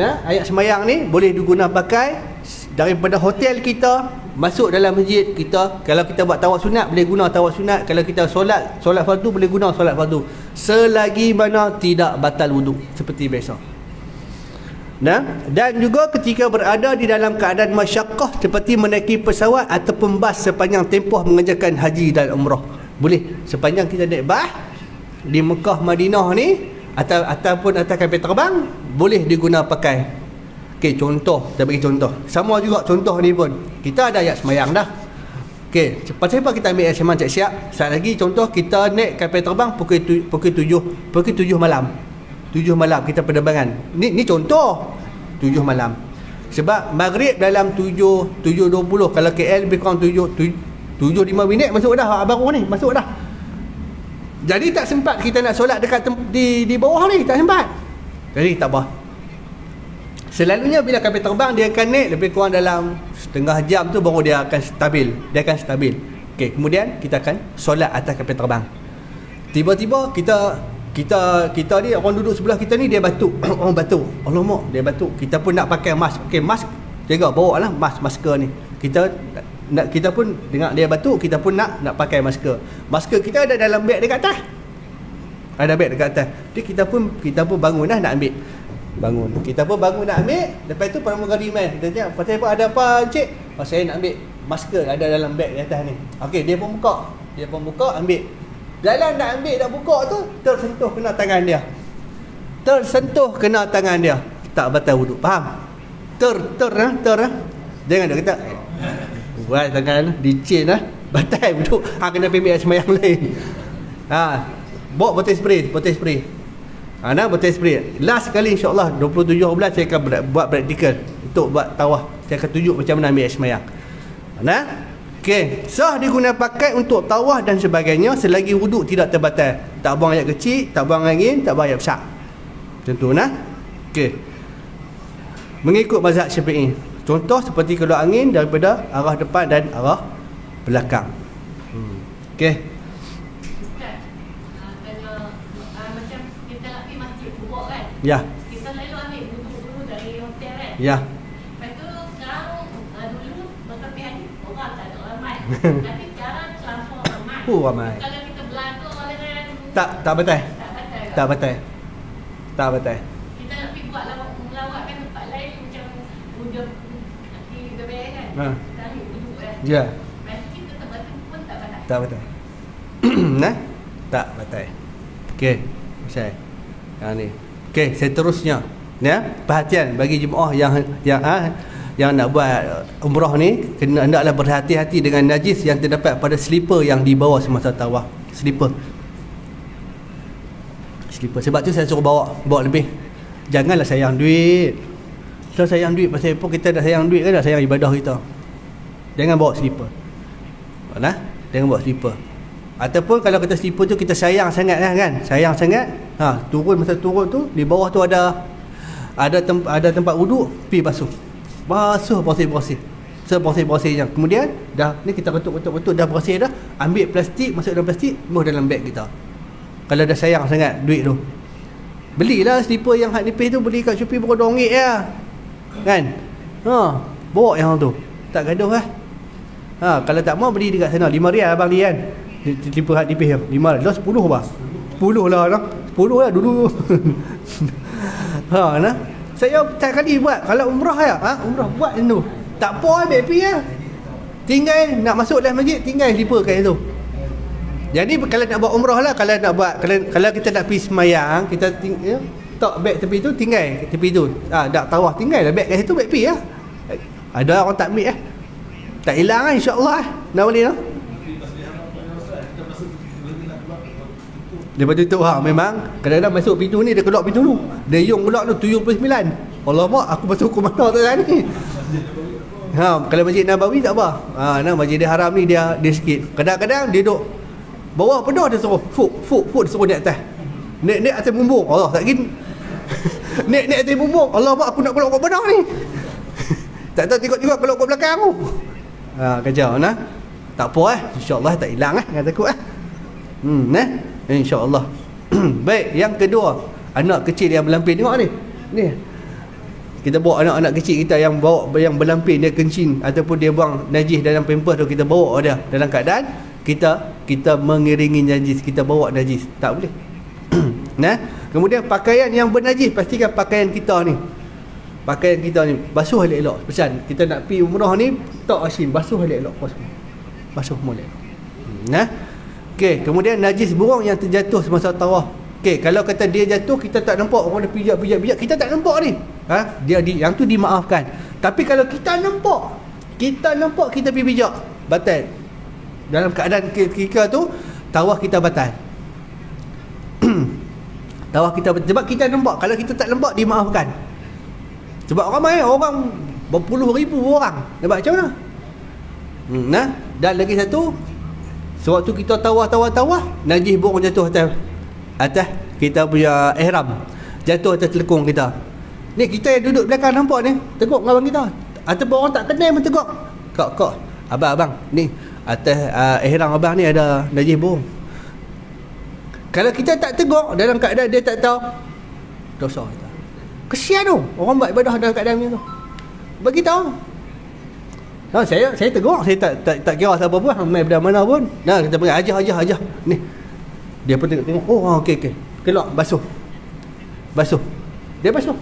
ayat semayang ni boleh digunakan pakai daripada hotel kita masuk dalam masjid kita. Kalau kita buat tawaf sunat, boleh guna tawaf sunat. Kalau kita solat fardu, boleh guna solat fardu, selagi mana tidak batal wuduk seperti biasa. Dan juga ketika berada di dalam keadaan masyaqqah seperti menaiki pesawat ataupun bas sepanjang tempoh mengerjakan haji dan umrah, boleh. Sepanjang kita naik bas di Mekah, Madinah ni, ataupun atas kapal terbang, boleh diguna pakai. Okey, contoh, kita bagi contoh. Sama juga contoh ni pun. Kita ada ayat semayang dah. Okey, pasal apa kita ambil ayat semayang siap-siap? Saat lagi contoh kita naik kapal terbang pukul 7 malam. 7 malam kita penerbangan. Ni contoh 7 malam. Sebab maghrib dalam 7.20, kalau KL lebih kurang 7.5 minit masuk dah, baru ni masuk dah. Jadi tak sempat kita nak solat dekat di bawah ni, tak sempat. Jadi tak apa. Selalunya bila kapal terbang dia akan naik lebih kurang dalam setengah jam tu baru dia akan stabil. Okey, kemudian kita akan solat atas kapal terbang. Tiba-tiba kita ni, orang duduk sebelah kita ni dia batuk. Orang batuk. Alamak, dia batuk. Kita pun nak pakai mask. Okey, mask jaga bawa lah masker ni. Kita pun dengar dia batuk, kita pun nak pakai masker. Masker kita ada dalam beg dekat atas. Ada beg dekat atas. Jadi kita pun bangun dah nak ambil. Kita pun bangun nak ambil. Lepas tu pramugari main. Kita tanya, pasal apa, ada apa encik? Saya nak ambil masker ada dalam beg di atas ni. Okey, dia pun buka, ambil. Dalam nak ambil, nak buka tu, tersentuh kena tangan dia. Tak batal wuduk. Faham? Jangan dia kata buat tangan licin batal wuduk. Kena pergi ambil semayang lain. Bawa botol spray. Botol spray. Last kali insya-Allah 27 bulan saya akan buat praktikal untuk buat tawaf. Saya akan tunjuk macam mana ambil semayang. Okey, sah digunakan pakai untuk tawaf dan sebagainya selagi wuduk tidak terbatal. Tak buang air kecil, tak buang angin, tak buang air besar. Macam tu Okey. Mengikut mazhab Syafi'i. Contoh seperti keluar angin daripada arah depan dan arah belakang. Okey.
Macam kita nak pergi masjid Kubur kan?
Ya.
Kita selalu ambil wuduk dulu dari hotel kan?
Ya.
Lepas tu sekarang dulu masa pergi haji orang tak ada ramai. Tapi sekarang terlampau ramai.
Ramai.
Kalau
Tak betul. Tak betul. Tak betul.
Kita nak pergi buat melawat kan tempat lain macam udah nanti udah bayar kan. Tarik duduk kan.
Ya.
Lepas kita tak betul pun tak betul.
Tak betul. Nah? Tak betul. Okey. Saya. Yang ni. Okey, seterusnya. Ya, perhatian bagi jemaah yang nak buat umrah ni, kena hendaklah berhati-hati dengan najis yang terdapat pada slipper yang dibawa semasa tawaf. Slipper. Sebab tu saya suruh bawa lebih. Janganlah sayang duit. Kalau sayang duit pasal apa kita dah sayang duit kan, dah sayang ibadah kita. Jangan bawa slipper. Nah, jangan bawa slipper. Ataupun kalau kita slipper tu kita sayang sangat kan, sayang sangat, turun masa turun tu di bawah tu ada tempat wuduk, pi basuh bersih-bersih sebersih-bersihnya. Kemudian dah ni kita ketuk dah bersih dah, ambil plastik, masuk dalam plastik, buh dalam beg kita. Kalau dah sayang sangat duit tu, belilah slipper yang hak nipis tu, beli kat Shopee berapa RM2 lah kan. Bawa yang tu, tak gaduh lah. Kalau tak mau beli dekat sana RM5 abang ni kan, slipper hak nipis tu RM5 dah 10 bah, 10 lah 10 lah dulu. Nah, saya tak kali buat kalau umrah ya, umrah buat macam tu. Tak apa ambil pi lah. Tinggal nak masuk dalam masjid, tinggal slipper kat situ. Jadi kalau nak buat umrah lah, kalau kita nak pergi semayang, kita tok beg tepi tu, tinggal tepi tu. Dak tawaf, tinggal lah beg kat situ, beg pi lah. Ada orang tak ambil tak hilang lah, insya-Allah nak boleh lah. Dia tutup memang kadang-kadang masuk pintu ni, dia keluar pintu tu. Dia yung keluar tu 79. Allah mak, aku masuk ke mana tu kan ni. Kalau Masjid Nabawi tak apa. Masjidil Haram ni dia sikit. Kadang-kadang dia duduk bawah pedah, dia suruh fuk dia suruh naik atas. Naik atas bumbung. Allah tak gini. naik atas bumbung. Allah mak, aku nak keluar kat benar ni. Tak tahu tengok keluar kat belakang aku. Kacau nah. Tak apa insya-Allah tak hilang jangan takut nah. InsyaAllah. Baik, yang kedua, anak kecil yang berlampin. Tengok ni kita bawa anak-anak kecil kita yang berlampin, dia kencing ataupun dia buang najis dalam pampers tu, kita bawa dia dalam keadaan kita mengiringi najis, kita bawa najis, tak boleh. Nah, kemudian pakaian yang bernajis, pastikan pakaian kita ni basuh elok-elok. Pesan kita nak pergi umrah ni, tak asin, basuh elok-elok, basuh molek. Nah. Okey, kemudian najis burung yang terjatuh semasa tawaf. Okey, kalau kata dia jatuh, kita tak nampak, orang dia pijak, kita tak nampak ni. Yang tu dimaafkan. Tapi kalau kita nampak kita pergi pijak, batal. Dalam keadaan ketika tu tawaf kita batal. Tawaf kita batal sebab kita nampak. Kalau kita tak nampak, dimaafkan. Sebab orang berpuluh ribu orang. Nampak macam mana? Nah, dan lagi satu, sewaktu kita tawaf, najis burung jatuh atas kita punya ihram, jatuh atas telekung kita. Ni kita yang duduk belakang nampak ni, teguk dengan abang kita. Ataupun orang tak kenal pun teguk. Kok, abang, ni atas ihram abang ni ada najis burung. Kalau kita tak teguk dalam keadaan dia tak tahu, dosa kita. Kesian tu orang buat ibadah dalam keadaan macam tu. Bagi tahu. Saya tegur, saya tak kira siapa pun, mai dari mana pun. Kita panggil ajar. Ni. Dia pun tengok. Oh, okey. Keluar basuh. Dia basuh.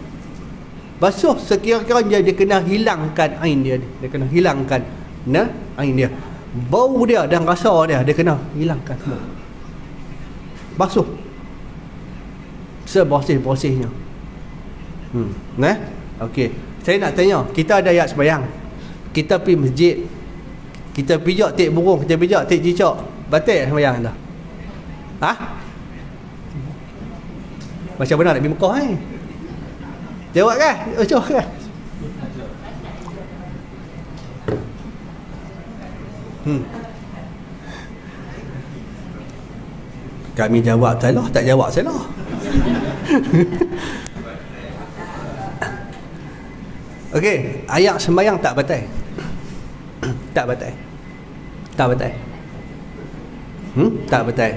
Basuh sekira-kiranya dia kena hilangkan ain dia. Dia kena hilangkan ain dia. Bau dia dan rasa dia kena hilangkan semua. Basuh. Sebersih-bersihnya. Okey. Saya nak tanya, kita ada ayat sembahyang. Kita pergi masjid, kita pijak tik burung, kita pijak tik cicak, batal sembahyang dah? Macam mana nak pergi Mekah ni? Jawab kan? Jawab kan? Kami jawab salah, tak jawab salah. Okey, ayat sembahyang tak batal. Tak batal.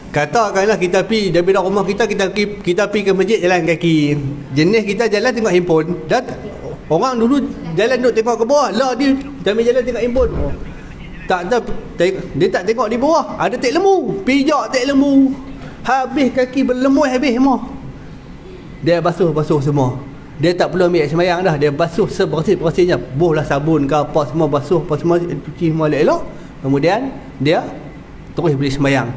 Katakanlah kita pergi daripada rumah kita pergi ke masjid jalan kaki. Jenis kita jalan tengok handphone. Dan orang dulu jalan duduk tengok ke bawah. Lah dia sambil jalan tengok handphone. Tak ada, dia tak tengok di bawah. Ada tek lembu. Pijak tek lembu. Habis kaki berlemui habis semua. Dia basuh semua. Dia tak perlu ambil air sembahyang dah. Dia basuh sebersih-bersihnya. Buhlah sabun ke apa semua, basuh apa semua, cuci semua elok-elok. Kemudian dia terus beri sembahyang.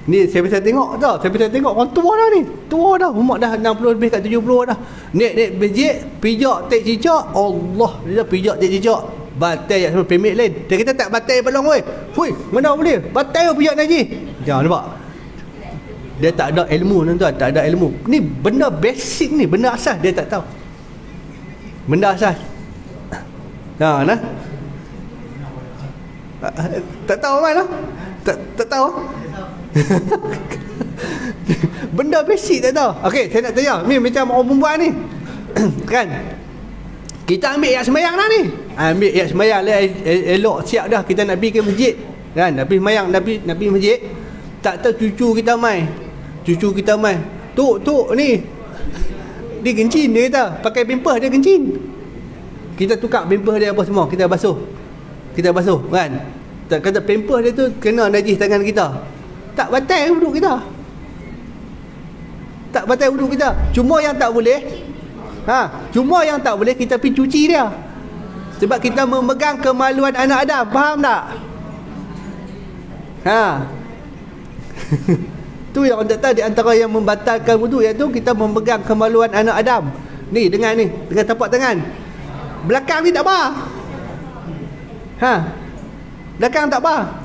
Ni saya bisa tengok tau. Saya bisa tengok orang tua dah ni. Tua dah. Umur dah 60 lebih kat 70 dah. Naik masjid, pijak tek cicak. Allah, dia pijak tek cicak. Batai yang sama pemik lain. Dia kata tak batai pelong weh. Hui, mana boleh? Batai pijak najis. Jangan nampak. Dia tak ada ilmu tuan-tuan, tak ada ilmu. Ni benda basic ni, benda asas dia tak tahu. Benda asas. Ha, nah. Tak tahu mana? Tak tahu. Benda basic tak tahu. Okey, saya nak tanya, ni macam orang perempuan ni. Kan? Kita ambil yak sembahyang dah ni. Ambil yak sembahyang lah, elok siap dah kita nak pergi ke masjid. Kan? Nak pergi sembahyang, nak pergi masjid. Tak tahu cucu kita mai. Tok ni. Dia kencing dia kata. Pakai pampers dia kencing. Kita tukar pampers dia apa semua, kita basuh kan. Tak kata pampers dia tu kena najis tangan kita. Tak batal wuduk kita. Cuma yang tak boleh kita pergi cuci dia. Sebab kita memegang kemaluan anak Adam. Faham tak? Tu yang orang tak tahu, di antara yang membatalkan wuduk iaitu kita memegang kemaluan anak Adam. Ni dengan tapak tangan. Belakang ni tak apa. Belakang tak apa.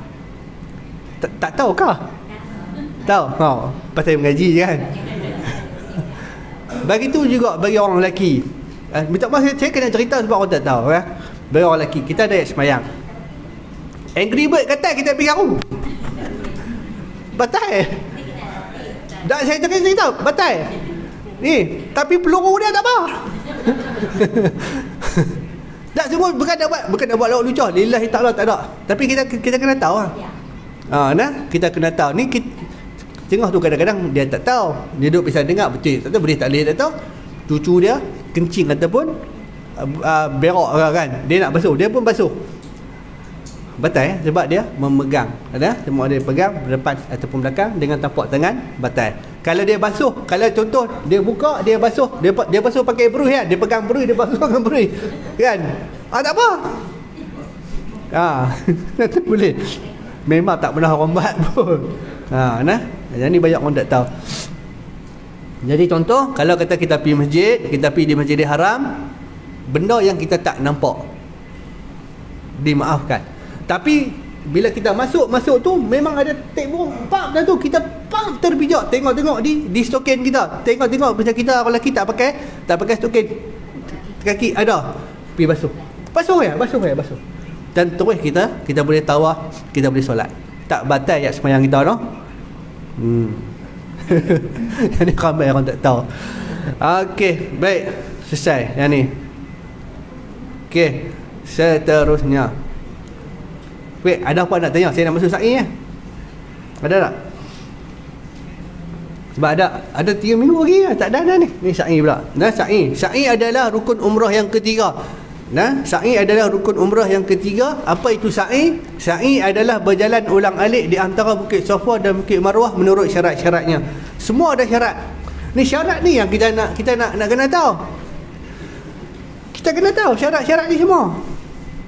Tak tahu kah? Tahu. Pasal mengaji kan. Bagi tu juga bagi orang lelaki. Minta maaf saya kena cerita sebab orang tak tahu Bagi orang lelaki, kita ada sembahyang. Angry Bird kata kita pergi garu. Batal. Dah saya cerita batal. Ni, tapi peluru dia tak apa. Tak semua bukan nak buat lawak lucu. Lillahi ta'ala tak ada. Tapi kita kena tahu kita kena tahu. Ni tengok tu kadang-kadang dia tak tahu. Dia duduk bisa dengar betul. Tak tahu boleh tak boleh tak tahu. Cucu dia kencing ataupun berak kan. Dia nak basuh, dia pun basuh. Batal sebab dia memegang. Semua dia pegang depan ataupun belakang dengan tapak tangan batal. Kalau dia basuh, kalau contoh dia buka, dia basuh, dia basuh pakai berui kan. Dia pegang berui, dia basuh dengan berui. Kan? Tak apa. Tak boleh. Memang tak pernah orang buat pun. Yang ni banyak orang tak tahu. Jadi contoh, kalau kata kita pergi masjid, kita pergi di Masjidil Haram, benda yang kita tak nampak dimaafkan. Tapi bila kita masuk tu memang ada table pump dah tu, kita pump terbijak, tengok di stokin kita, tengok macam kita kalau kita tak pakai stokin kaki ada, pergi basuh dan terus kita boleh tawaf, kita boleh solat, tak batal yak sembahyang kita no. Yang ni ramai orang tak tahu. Okey, baik, selesai yang ni. Okey, seterusnya. Wait, ada apa nak tanya? Saya nak masuk sa'i Ada tak? Sebab ada 3 minggu lagi tak ada ni. Ni sa'i pula. Sa'i adalah rukun umrah yang ketiga. Sa'i adalah rukun umrah yang ketiga. Apa itu sa'i? Sa'i adalah berjalan ulang-alik di antara Bukit Safa dan Bukit Marwah menurut syarat-syaratnya. Semua ada syarat. Ni syarat ni yang kita nak kena tahu. Kita kena tahu syarat-syarat ni semua.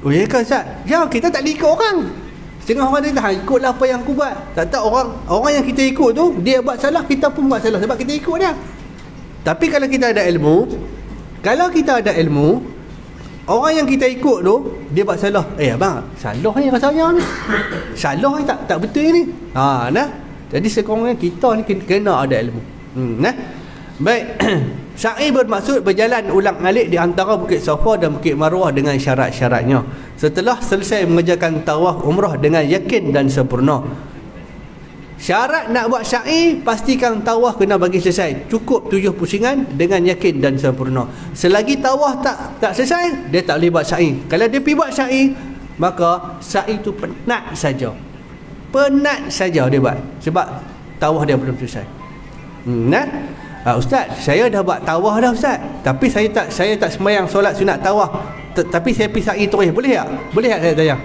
Oh ya ke Ustaz? Ya, kita tak ikut orang. Setengah orang dia ikutlah apa yang aku buat. Tak tahu orang yang kita ikut tu, dia buat salah, kita pun buat salah sebab kita ikut dia. Tapi kalau kita ada ilmu, orang yang kita ikut tu, dia buat salah. Abang, salah ni rasanya ni. Salah ni tak betul ni. Jadi sekurang-kurangnya kita ni kena ada ilmu. Baik. Sa'i bermaksud berjalan ulang-alik di antara Bukit Safa dan Bukit Marwah dengan syarat-syaratnya. Setelah selesai mengerjakan tawaf umrah dengan yakin dan sempurna. Syarat nak buat sa'i, pastikan tawaf kena bagi selesai. Cukup 7 pusingan dengan yakin dan sempurna. Selagi tawaf tak selesai, dia tak boleh buat sa'i. Kalau dia pergi buat sa'i, maka sa'i tu penat saja dia buat. Sebab tawaf dia belum selesai. Ustaz, saya dah buat tawaf dah Ustaz, tapi saya tak sembahyang solat sunat tawaf, tapi saya pergi sa'i terus, boleh tak? Boleh tak saya tanya?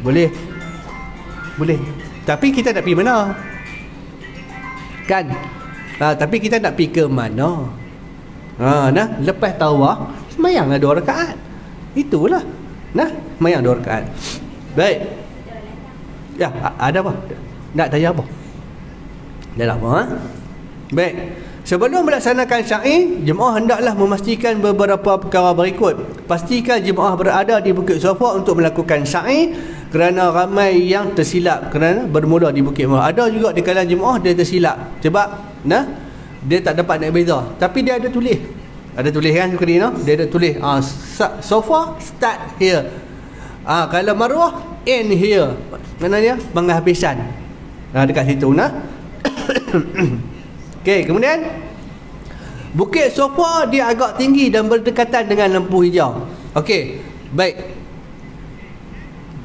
Boleh. Tapi kita nak pergi mana? Kan? Tapi kita nak pergi ke mana? Lepas tawaf semayanglah 2 rakaat. Itulah. Semayang 2 rakaat. Baik. Ya, ada apa? Nak tanya apa? Dah lama. Baik. Sebelum melaksanakan sa'i, jemaah hendaklah memastikan beberapa perkara berikut. Pastikan jemaah berada di Bukit Safa untuk melakukan sa'i, kerana ramai yang tersilap kerana bermula di Bukit Safa. Ada juga di kalangan jemaah dia tersilap sebab dia tak dapat nak beza, tapi dia ada tulis. Ada tulis kan sekali dia ada tulis Safa start here. Kalau Marwah end here. Maknanya penghabisan. Dekat situ Okey, kemudian Bukit Safa dia agak tinggi dan berdekatan dengan lampu hijau. Okey, baik.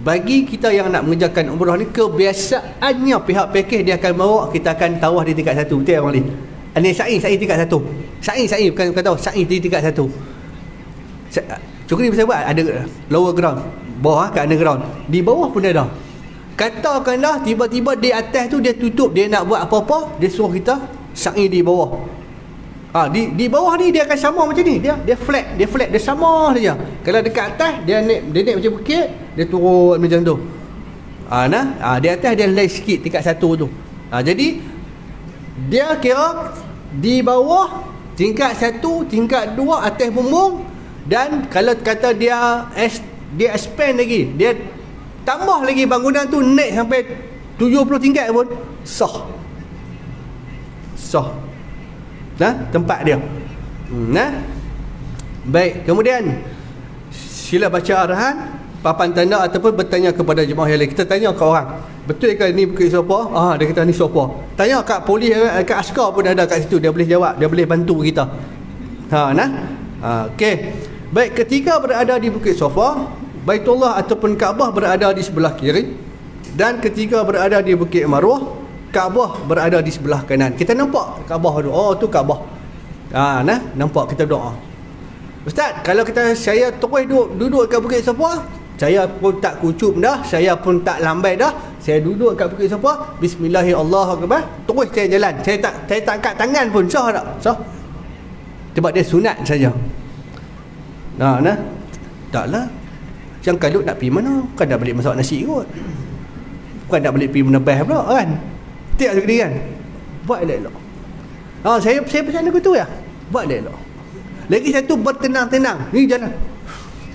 Bagi kita yang nak mengerjakan umrah ni, kebiasaannya pihak pakej dia akan bawa kita akan tawaf di tingkat 1. Betul Abang Ali? Ini sa'i tingkat 1. Sa'i bukan kau tahu, sa'i di tingkat 1. Cukuri bisa buat ada lower ground, bawah kat underground. Di bawah pun ada. Katakanlah tiba-tiba di atas tu dia tutup, dia nak buat apa-apa, dia suruh kita sa'i di bawah. Di bawah ni dia akan sama macam ni. Dia flat, dia sama saja. Kalau dekat atas dia naik macam bukit, dia turun macam tu. Di atas dia lay sikit tingkat 1 tu. Jadi dia kira di bawah tingkat 1, tingkat 2 atas bumbung, dan kalau kata dia expand lagi, dia tambah lagi bangunan tu naik sampai 70 tingkat pun sah. Tempat dia. Baik, kemudian sila baca arahan, papan tanda ataupun bertanya kepada jemaah yang lain. Kita tanya kat orang, betul ke ni Bukit Safa? Dia kata ni Safa. Tanya kat polis, kat askar pun ada kat situ, dia boleh jawab, dia boleh bantu kita. Okey. Baik, ketika berada di Bukit Safa, Baitullah ataupun Kaabah berada di sebelah kiri, dan ketika berada di Bukit Marwah, Kaabah berada di sebelah kanan. Kita nampak Kaabah tu. Tu Kaabah. Nampak kita doa. Ustaz, kalau saya terus duduk kat Bukit Safa, saya pun tak kucup dah, saya pun tak lambai dah, saya duduk kat Bukit Safa, bismillahirrahmanirrahim, terus saya jalan. Saya tak angkat tangan pun, sah tak? Sah. Sebab dia sunat saja. Taklah. Yang kalut nak pergi mana? Bukan nak balik masak nasi kot. Bukan nak balik pergi menebah pula kan? Tiap sekali kan? Buat elok-elok. Saya pesan aku tu ya. Buat elok-elok. Lagi satu bertenang-tenang. Ni jalan.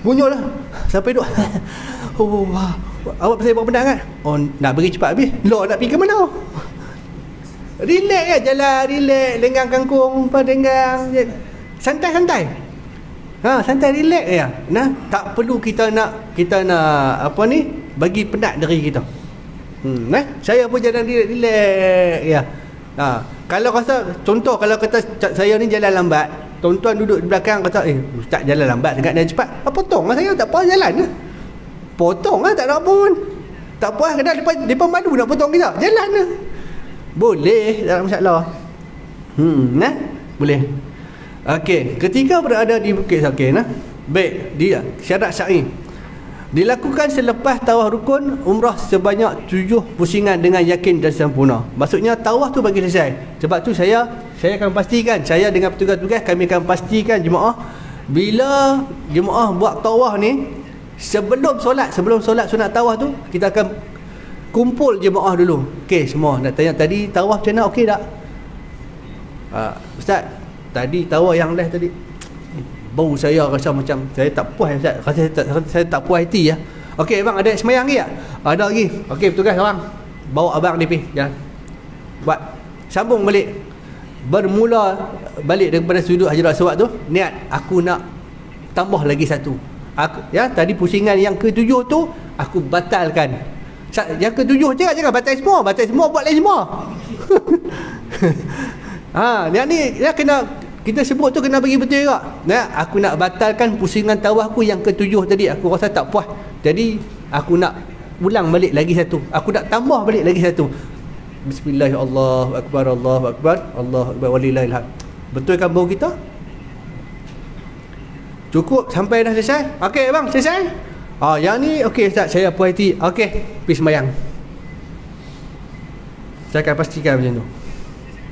Bunyol lah. Sampai duduk. Awak pasal berapa pedang kan? Nak pergi cepat habis. Nak pergi ke mana? Relax kan? Jalan, relax. Lenggang kangkung, lenggang. Santai-santai. Santai, relax ya. Tak perlu kita nak bagi penat diri kita. Saya pun jalan relax ya. Kalau contoh kalau kata saya ni jalan lambat, tuan-tuan duduk di belakang kata ustaz jalan lambat sangat dan cepat. Potonglah saya, tak apa jalan. Potonglah, tak ada apa pun. Tak apa, kadang depan malu nak potong kita. Jalan lah. Boleh, tak ada masalah. Boleh. Okey, ketika berada di Bukit Safa, baik, dia syarat sa'i dilakukan selepas tawaf rukun umrah sebanyak 7 pusingan dengan yakin dan sempurna. Maksudnya tawaf tu bagi selesai. Sebab tu saya akan pastikan, saya dengan petugas-petugas kami akan pastikan jemaah, bila jemaah buat tawaf ni, sebelum solat sunat tawaf tu, kita akan kumpul jemaah dulu. Okey, semua nak tanya tadi tawaf macam mana, okey tak? Ustaz, tadi tawaf yang last tadi bau saya rasa macam saya tak puas Ustaz. Saya tak puas hati ya. Okey bang, ada semayang lagi tak? Ada lagi. Okey, petugas orang bawa abang ni pergi jalan. Buat sambung balik. Bermula balik daripada sudut Hajarul Aswad tu, niat aku nak tambah lagi satu. Tadi pusingan yang ke-7 tu aku batalkan. Yang ke-7 jangan batal semua buat lain semua. Yang ni dia kena, kita sebut tu kena bagi betul juga. Aku nak batalkan pusingan tawaf aku yang ke-7 tadi. Aku rasa tak puas. Jadi aku nak ulang balik lagi satu. Aku nak tambah balik lagi satu. Bismillahirrahmanirrahim. Allahu akbar, Allahu akbar, Allahu akbar, walillahil hamd. Betul kan bau kita? Cukup sampai dah selesai? Okey bang, selesai? Yang ni okey Ustaz, saya puas hati. Okey, pergi sembahyang. Saya akan pastikan macam tu.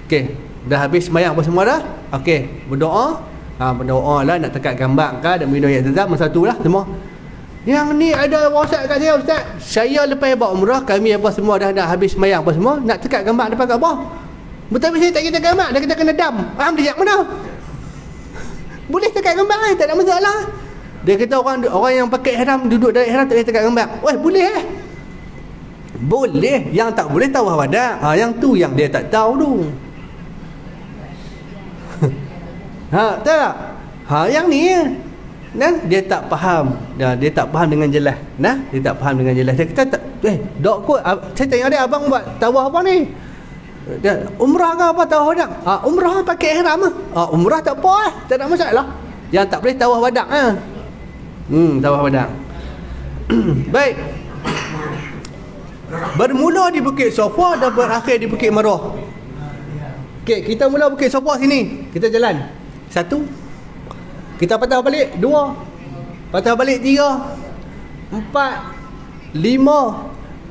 Okey, dah habis sembahyang apa semua dah? Okey, berdoa. Berdoa lah nak tekat gambar ke, nak minum air Zam-Zam, satu lah semua. Yang ni ada WhatsApp kat saya, Ustaz. Saya lepas buat umrah, kami apa semua dah habis sembahyang apa semua, nak tekat gambar depan Kaabah. Betul saya tak kena gambar, dah kita kena dam. Dia mana? Boleh tekat gambar kan, tak ada masalah. Dia kata orang yang pakai ihram duduk dalam ihram tak boleh tekat gambar. Weh, boleh Boleh, yang tak boleh tawaf wada. Yang tu yang dia tak tahu tu. Tahu tak? Yang ni dia tak faham. Dia tak faham dengan jelas. Dia tak faham dengan jelas. Dia kata dok kot, saya tanya dia, abang buat tawaf apa ni? Dia, umrah ke apa tawaf wadak? Umrah pakai ihram umrah tak apa tak ada masalah. Yang tak boleh tawaf wadak tawaf wadak. Baik. Bermula di Bukit Safa dan berakhir di Bukit Marwah. Okey, kita mula Bukit Safa sini. Kita jalan. 1. Kita patah balik 2. Patah balik 3. 4. 5.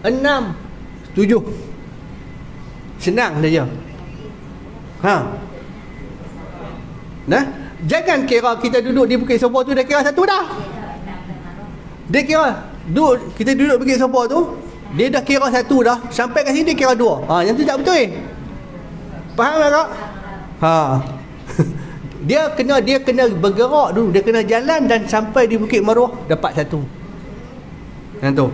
6. 7. Senang saja. Jangan kira kita duduk di Bukit Safa tu dah kira 1 dah. Dia kira kita duduk Bukit Safa tu, dia dah kira 1 dah. Sampai kat sini dia kira 2. Yang tu tak betul. Faham tak kak? Dia kena bergerak dulu, dia kena jalan dan sampai di Bukit Marwah dapat 1. Yang tu.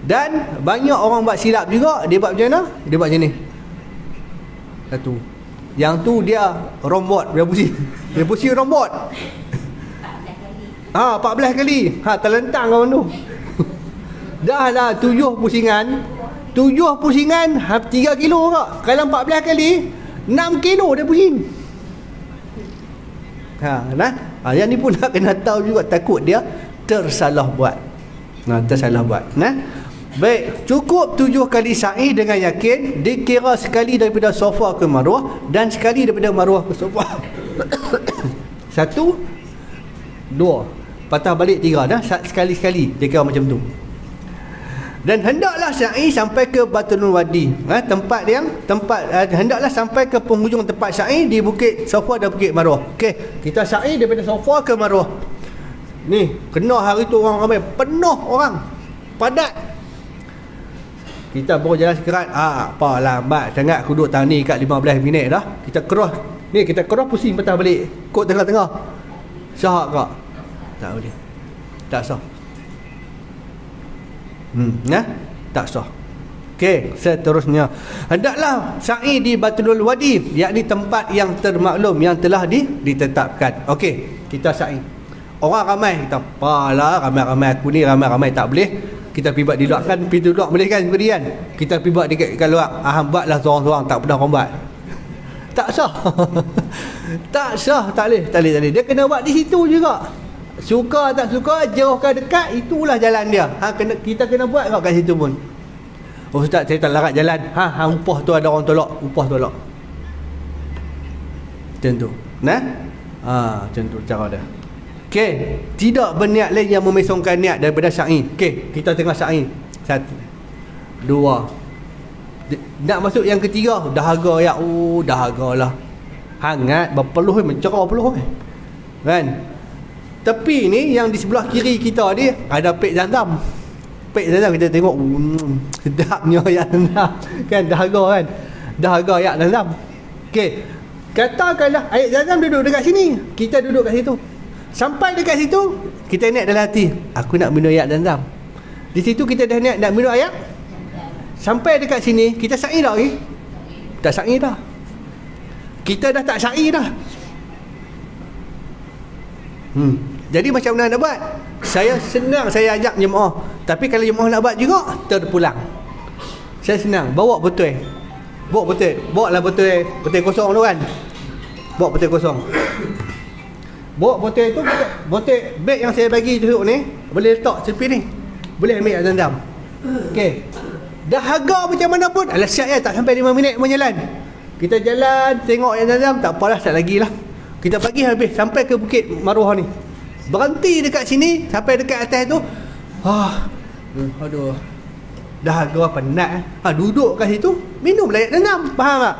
Dan banyak orang buat silap juga. Dia buat macam mana? Dia buat macam ni. 1. Yang tu dia robot, dia pusing robot. 14 kali. Terlentang kawan tu. Dah lah 7 pusingan. 7 pusingan 3 kilo kak. Kalau 14 kali 6 kilo dia pusing. Yang ni pun nak kena tahu juga, takut dia tersalah buat. Tersalah buat. Baik, cukup 7 kali sa'i dengan yakin, dikira sekali daripada Safa ke Marwah dan sekali daripada Marwah ke Safa. 1, 2, patah balik 3 dah, sekali-sekali dia kira macam tu. Dan hendaklah sa'i sampai ke Batunul Wadi, hendaklah sampai ke penghujung tempat sa'i di Bukit Safa dan Bukit Marwah. Okey, kita sa'i daripada Safa ke Marwah. Ni, kena hari tu orang ramai, penuh orang, padat. Kita baru jalan sekerat, apalah lambat sangat, aku duduk tahan ni kat 15 minit dah. Kita cross pusing patah balik kot tengah-tengah. Sah kak? Tak boleh. Tak sah. Tak sah. Okey, seterusnya. Hendaklah sa'i di Batunul Wadi, yakni tempat yang termaklum yang telah ditetapkan. Okey, kita sa'i. Orang ramai, kita apalah ramai-ramai aku ni, ramai-ramai tak boleh. Kita pergi buat di luar kan, pintu luar boleh kan seperti kan. Kita pergi buat dekat luar, buatlah seorang-seorang, tak pernah orang buat. Tak sah. Tak sah, tak boleh. Dia kena buat di situ juga. Suka tak suka, jauh ke dekat, itulah jalan dia. Kita kena buat kat situ pun. Ustaz, saya tak larat jalan. Upah tu ada orang tolak, upah tolak. Macam tu. Macam tu cara dia. Okey, tidak berniat lain yang memesongkan niat daripada sa'i. Okey, kita tengah sa'i. 1, 2. Nak masuk yang ketiga, dahaga ya. Dahagalah. Hangat, berpeluh, mencerah peluh kan. Tepi ni yang di sebelah kiri kita ni ada pek Zam-Zam. Pek Zam-Zam kita tengok sedapnya ya Zam-Zam. Kan dahaga kan. Dahaga ya Zam-Zam. Okey. Katakanlah air Zam-Zam duduk dekat sini, kita duduk kat situ. Sampai dekat situ, kita niat dalam hati, aku nak minum air Zam-Zam. Di situ kita dah niat nak minum air. Sampai dekat sini, kita sa'i dah lagi? Tak sa'i dah. Kita dah tak sa'i dah. Jadi macam mana nak buat? Saya senang saya ajak jemaah. Tapi kalau jemaah nak buat juga, terpulang. Saya senang, bawa betul. Bawa lah betul kosong tu kan. Bawa betul kosong. Bawa botol tu, botol beg yang saya bagi tu ni, boleh letak tepi ni. Boleh ambil air Zam-Zam. Okey. Dahaga macam mana pun, alah siap ya, tak sampai 5 minit pun jalan. Kita jalan, tengok air Zam-Zam, tak apalah, tak lagi lah. Kita pagi habis, sampai ke Bukit Marwah ni. Berhenti dekat sini, sampai dekat atas tu. Aduh. Dahaga penat. Duduk kat situ, minum air Zam-Zam. Faham tak?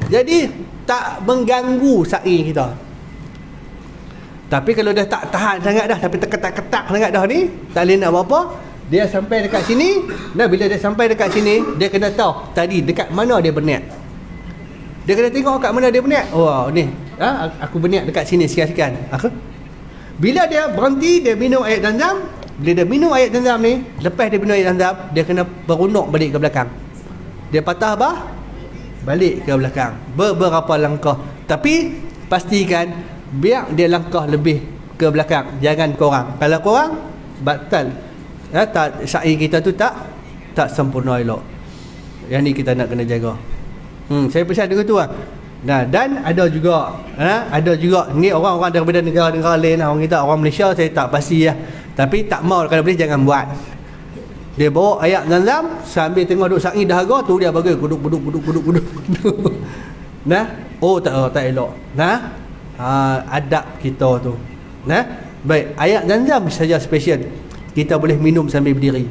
Jadi tak mengganggu sa'i kita. Tapi kalau dah tak tahan sangat dah, tapi terketak-ketak sangat dah ni, tak boleh nak buat apa, dia sampai dekat sini. Nah, bila dia sampai dekat sini, dia kena tahu tadi dekat mana dia berniat. Dia kena tengok kat mana dia berniat. Oh ni, aku berniat dekat sini sekian-sekian. Bila dia berhenti, dia minum air Zam-Zam. Bila dia minum air Zam-Zam ni, lepas dia minum air Zam-Zam, dia kena berunduk balik ke belakang. Dia patah balik ke belakang beberapa langkah. Tapi pastikan biar dia langkah lebih ke belakang, jangan korang. Kalau korang batal, tak, sa'i kita tu tak sempurna elok. Yang ni kita nak kena jaga. Saya pesan dengan tu lah. Nah, dan ada juga ni orang-orang daripada negara-negara lain, orang kita, orang Malaysia saya tak pasti lah. Tapi tak mau, kalau boleh jangan buat. Dia bawa ayat Zam-Zam sambil tengok duk sa'i dahaga tu, dia bagi kuduk. Nah, tak elok. Nah, adab kita tu. Nah, baik, ayat Zam-Zam saja special. Kita boleh minum sambil berdiri.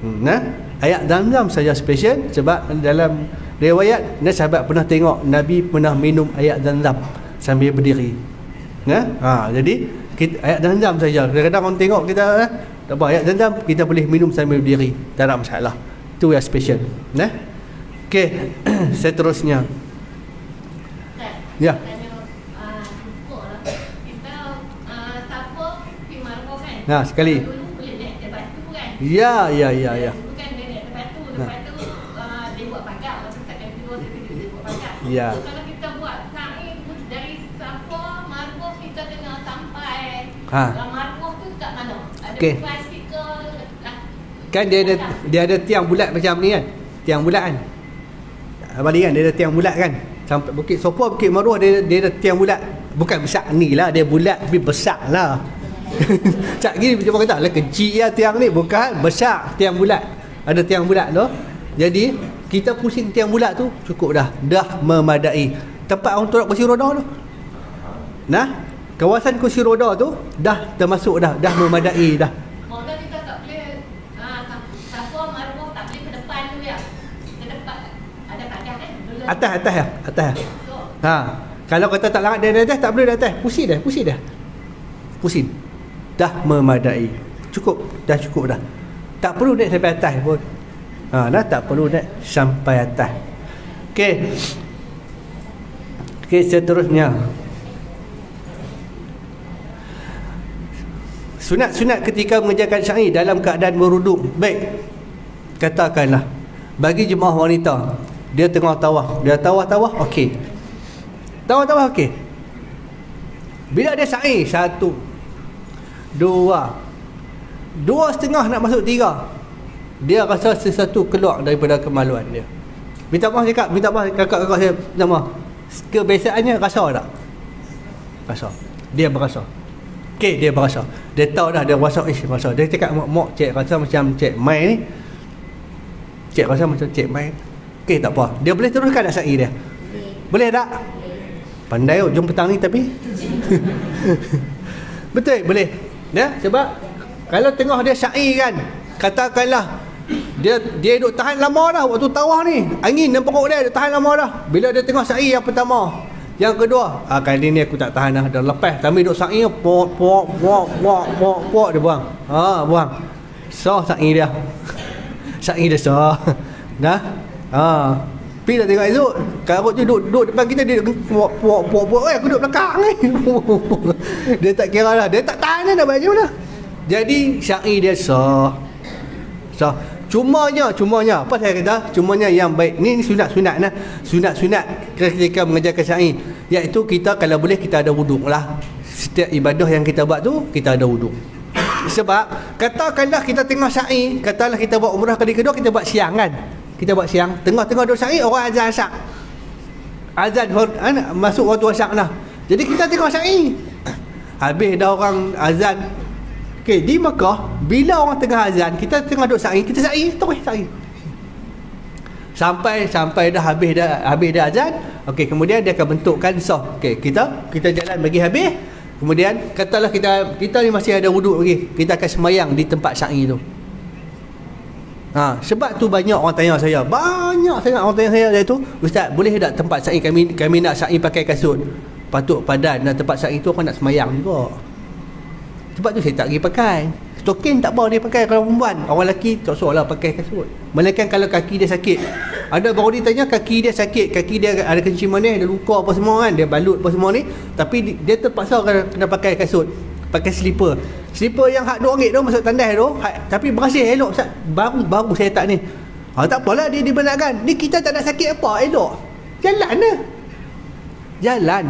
Nah, ayat Zam-Zam saja special sebab dalam riwayat sahabat pernah tengok Nabi pernah minum ayat Zam-Zam sambil berdiri. Nah, jadi ayat Zam-Zam saja. Kadang-kadang orang tengok kita tak apa, ayat Zam-Zam kita boleh minum sambil berdiri, tak ada masalah. Itu yang special. Nah. Okey, seterusnya. Ya. Nah, sekali. Ya.
Bukan dia naik batu. Lepas tu dia buat pagar. Lepas tu takkan tidur, dia buat pagar.
Ya.
So, kalau kita buat sa'i dari Safa, Marwah, kita kena sampai Marwah tu kat mana? Ada bicycle.
Kan dia ada tiang bulat macam ni kan? Tiang bulat kan? Balik kan, dia ada tiang bulat kan? Sampai Bukit Sofa, Bukit Marwah, dia ada tiang bulat. Bukan besar ni lah, dia bulat tapi besar lah. Cak gini macam kata lah, kecil lah tiang ni, bukan besar tiang bulat. Ada tiang bulat tu. Jadi kita pusing tiang bulat tu cukup dah memadai. Tempat orang tolak kursi roda tu, nah, kawasan kursi roda tu dah termasuk dah memadai dah.
Maksudnya kita tak boleh Safa, Marwah tak boleh ke depan tu ya. Ke depan ada pagar kan? Atas.
Kalau kata tak larat dari atas, tak boleh dari atas. Pusing. Dah memadai. Cukup dah. Tak perlu naik sampai atas pun. Tak perlu naik sampai atas. Okey, seterusnya. Sunat-sunat ketika mengerjakan sa'i dalam keadaan berwuduk. Baik, katakanlah bagi jemaah wanita, dia tengah tawaf. Dia tawaf okey. Tawaf okey. Bila dia sa'i 1, 2.5 nak masuk 3, dia rasa sesuatu keluar daripada kemaluan dia. Minta maaf kakak-kakak saya, minta maaf. Kebiasaannya rasa tak? Rasa. Dia berasa. Okey, dia berasa. Dia tahu dah, dia rasa rasa. Dia cakap mak cik rasa macam cik mai ni. Cik rasa macam cik mai. Okey, tak apa. Dia boleh teruskan nak sa'i dia? Boleh tak? Pandai jom petang ni tapi. Betul, boleh. Ya, sebab kalau tengah dia sa'i kan, katakanlah dia duduk tahan lama dah waktu tawaf ni, angin dan perut dia tahan lama dah. Bila dia tengah sa'i yang pertama, yang kedua, kali ni aku tak tahan dah lepas. Tapi duduk sa'i pok dia buang. Buang. So sa'i dia. Sa'i dia sah. Dah. Pergi dah tengok esok, karut tu duduk depan kita, dia puak, aku duduk belakang ni. Dia tak kira lah, dia tak tahan dah baju dah. Jadi sa'i dia sah. Cumanya apa saya kata, cumanya yang baik ni sunat-sunat nah. Sunat-sunat ketika mengerjakan sa'i, iaitu kita kalau boleh kita ada wuduk lah. Setiap ibadah yang kita buat tu kita ada wuduk. Sebab katakanlah kita tengah sa'i, katakanlah kita buat umrah kali kedua, kita buat siang kan. Kita buat siang, tengah-tengah duduk sa'i, orang azan asyak. Azan masuk waktu asyak lah. Jadi kita tengah sa'i. Habis dah orang azan. Okey, di Mekah bila orang tengah azan, kita tengah duduk sa'i, kita sa'i, terus sa'i. Sampai dah habis dah azan. Okey, kemudian dia akan bentukkan sah. Okey, kita jalan bagi habis. Kemudian katalah kita ni masih ada wuduk lagi, kita akan semayang di tempat sa'i tu. Sebab tu banyak orang tanya saya. Banyak sangat orang tanya saya iaitu, Ustaz, boleh tak tempat sa'i kami nak sa'i pakai kasut? Patut padan dan tempat sa'i tu orang nak semayang juga. Sebab tu saya tak pergi pakai. Stokin tak apa dia pakai kalau perempuan. Orang lelaki tak suruh lah pakai kasut. Melainkan kalau kaki dia sakit. Ada baru dia tanya kaki dia sakit, kaki dia ada kencing manis, ada luka apa semua kan, dia balut apa semua ni, tapi dia terpaksa kena pakai kasut, pakai slipper. Slipper yang hak RM2 tu masuk tandas tu, tapi berhasil elok Ustaz. Baru saya tak ni. Tak apalah dia dibenarkan. Ni kita tak nak sakit apa, elok. Jalan lah. Jalan.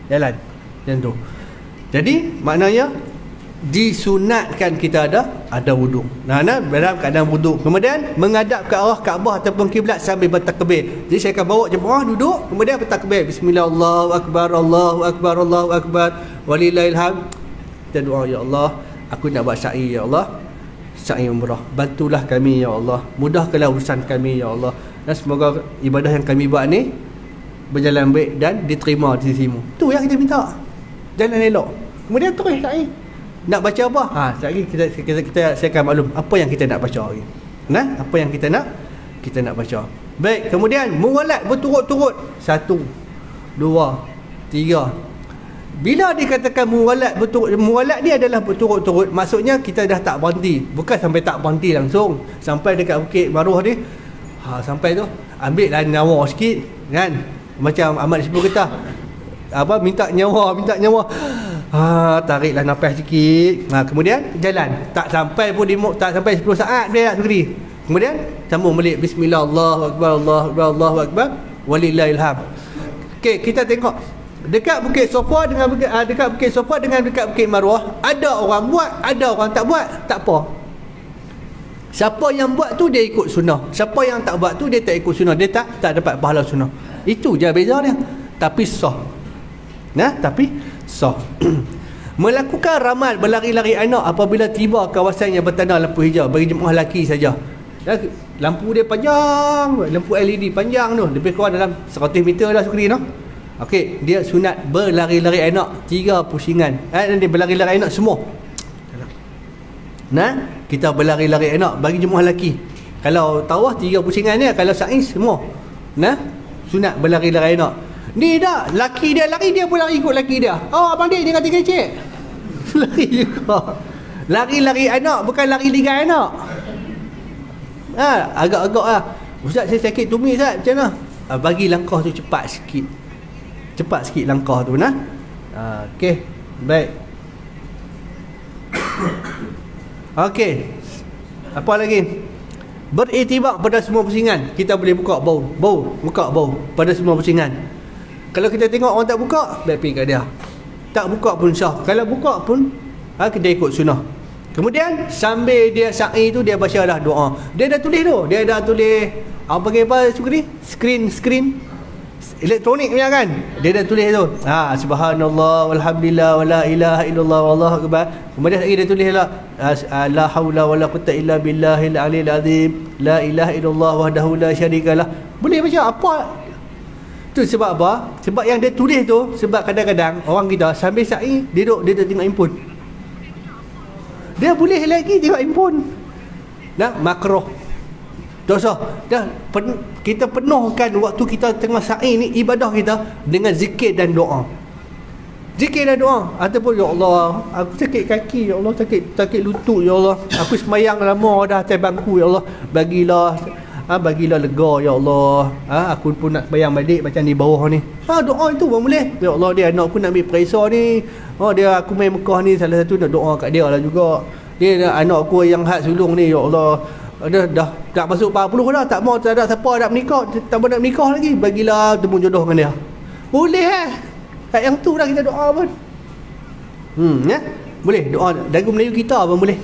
Jalan. Macam tu. Jadi maknanya disunatkan kita ada wuduk. Dalam keadaan wuduk. Kemudian menghadap ke arah Kaabah ataupun kiblat sambil bertakbir. Jadi saya akan bawa jemaah duduk, kemudian bertakbir. Bismillah, Allahu akbar, Allahu akbar, Allahu akbar. Walillahil hamd. Kita doa, ya Allah, aku nak buat sa'i, ya Allah. Sa'i umrah. Bantulah kami, ya Allah. Mudahkanlah urusan kami, ya Allah. Dan semoga ibadah yang kami buat ni berjalan baik dan diterima di sisimu. Tu yang kita minta. Jalan elok. Kemudian terus sa'i. Nak baca apa? Kita saya akan maklum apa yang kita nak baca lagi. Apa yang kita nak baca. Baik, kemudian muwalat berturut-turut. 1 2 3. Bila dikatakan muwalat berturut, muwalat ni adalah berturut-turut, maksudnya kita dah tak berhenti. Bukan sampai tak berhenti langsung. Sampai dekat Bukit Maruh ni, sampai tu ambil lah nyawa sikit kan. Macam Ahmad Syibul kata, minta nyawa. Tariklah nafas sikit. Kemudian jalan. Tak sampai pun tak sampai 10 saat dia nak sendiri. Kemudian sambung balik. Bismillah, Allahu akbar, Allahu akbar, Allahu akbar. Walillahil hamd. Okey, kita tengok dekat Bukit Sofa dengan dekat Bukit Sofa dengan dekat Bukit Maruah, ada orang buat, ada orang tak buat. Tak apa. Siapa yang buat tu dia ikut sunnah. Siapa yang tak buat tu dia tak ikut sunnah. Dia tak dapat pahala sunnah. Itu je beza dia. Tapi sah. Tapi sah. Melakukan ramal berlari-lari anak apabila tiba kawasan yang bertanda lampu hijau bagi jemaah lelaki saja. Lampu dia panjang, lampu LED panjang tu, lebih kurang dalam 100 meter lah sukri tu. Okey, dia sunat berlari-lari anak 3 pusingan. Dia berlari-lari anak semua. Kita berlari-lari anak bagi jemaah lelaki. Kalau tawaf 3 pusingan ni, kalau sa'i semua. Sunat berlari-lari anak. Ni dah, laki dia lari, dia pun lari ikut laki dia. Abang dia kata kecil. Lari juga. Lari-lari anak, bukan lari liga anak. Agak-agak lah. Ustaz, saya sakit tumit Ustaz, macam mana? Bagi langkah tu cepat sikit. Cepat sikit langkah tu. Okey, baik. Okey, apa lagi? Beriktibar pada semua pusingan. Kita boleh buka bau pada semua pusingan. Kalau kita tengok orang tak buka, baik pergi kat dia. Tak buka pun sah. Kalau buka pun kita ikut sunnah. Kemudian sambil dia sa'i tu, dia baca dah doa. Dia dah tulis tu. Dia dah tulis panggil apa sukri? Screen elektronik punya kan. Dia dah tulis tu. Subhanallah walhamdulillah wala ilaha illallah wallahu akbar. Kemudian lagi dia tulis lah la haula wala quwwata illa billahil aliyil azim. La ilaha illallah wahdahu la syarikalah. Boleh baca apa? Tu sebab apa? Sebab yang dia tulis tu, sebab kadang-kadang orang kita sambil sa'i dia tengok handphone. Dia boleh lagi tengok handphone. Makruh. Dosa. Kita penuhkan waktu kita tengah sa'i ni, ibadah kita dengan zikir dan doa. Zikir dan doa. Ataupun, ya Allah, aku sakit kaki, ya Allah, sakit lutut, ya Allah, aku semayang lama dah atas bangku, ya Allah, bagilah lega, ya Allah. Aku pun nak bayang balik macam di bawah ni. Doa itu pun boleh. Ya Allah, dia anak aku nak ambil periksa ni. Dia aku main Mekah ni, salah satu nak doa kat dia lah juga. Dia anak aku yang had sulung ni, ya Allah, dia dah tak masuk 40 dah, tak mau, tak ada siapa nak menikah, tak mau nak menikah lagi, bagilah temu jodoh dengan dia. Boleh kat yang tu dah kita doa pun. Boleh doa lagu Melayu kita pun boleh.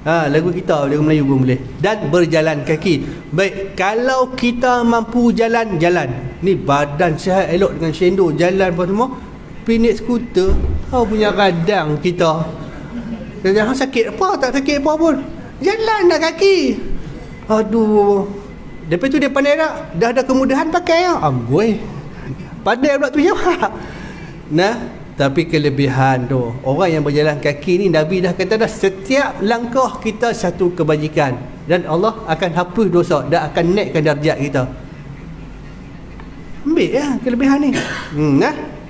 Lagu kita, lagu Melayu pun boleh. Dan berjalan kaki. Baik, kalau kita mampu jalan. Ni badan sihat elok dengan sendok, jalan apa semua. Pinit skuter, punya radang kita. Jangan sakit apa, tak sakit apa pun. Jalan nak kaki. Aduh. Lepas tu dia pandai tak? Dah ada kemudahan pakai lah. Amboi. Pandai pula tu jawab. Tapi kelebihan tu, orang yang berjalan kaki ni, Nabi dah kata dah, setiap langkah kita satu kebajikan, dan Allah akan hapus dosa dan akan naikkan darjat kita. Ambil ya kelebihan ni.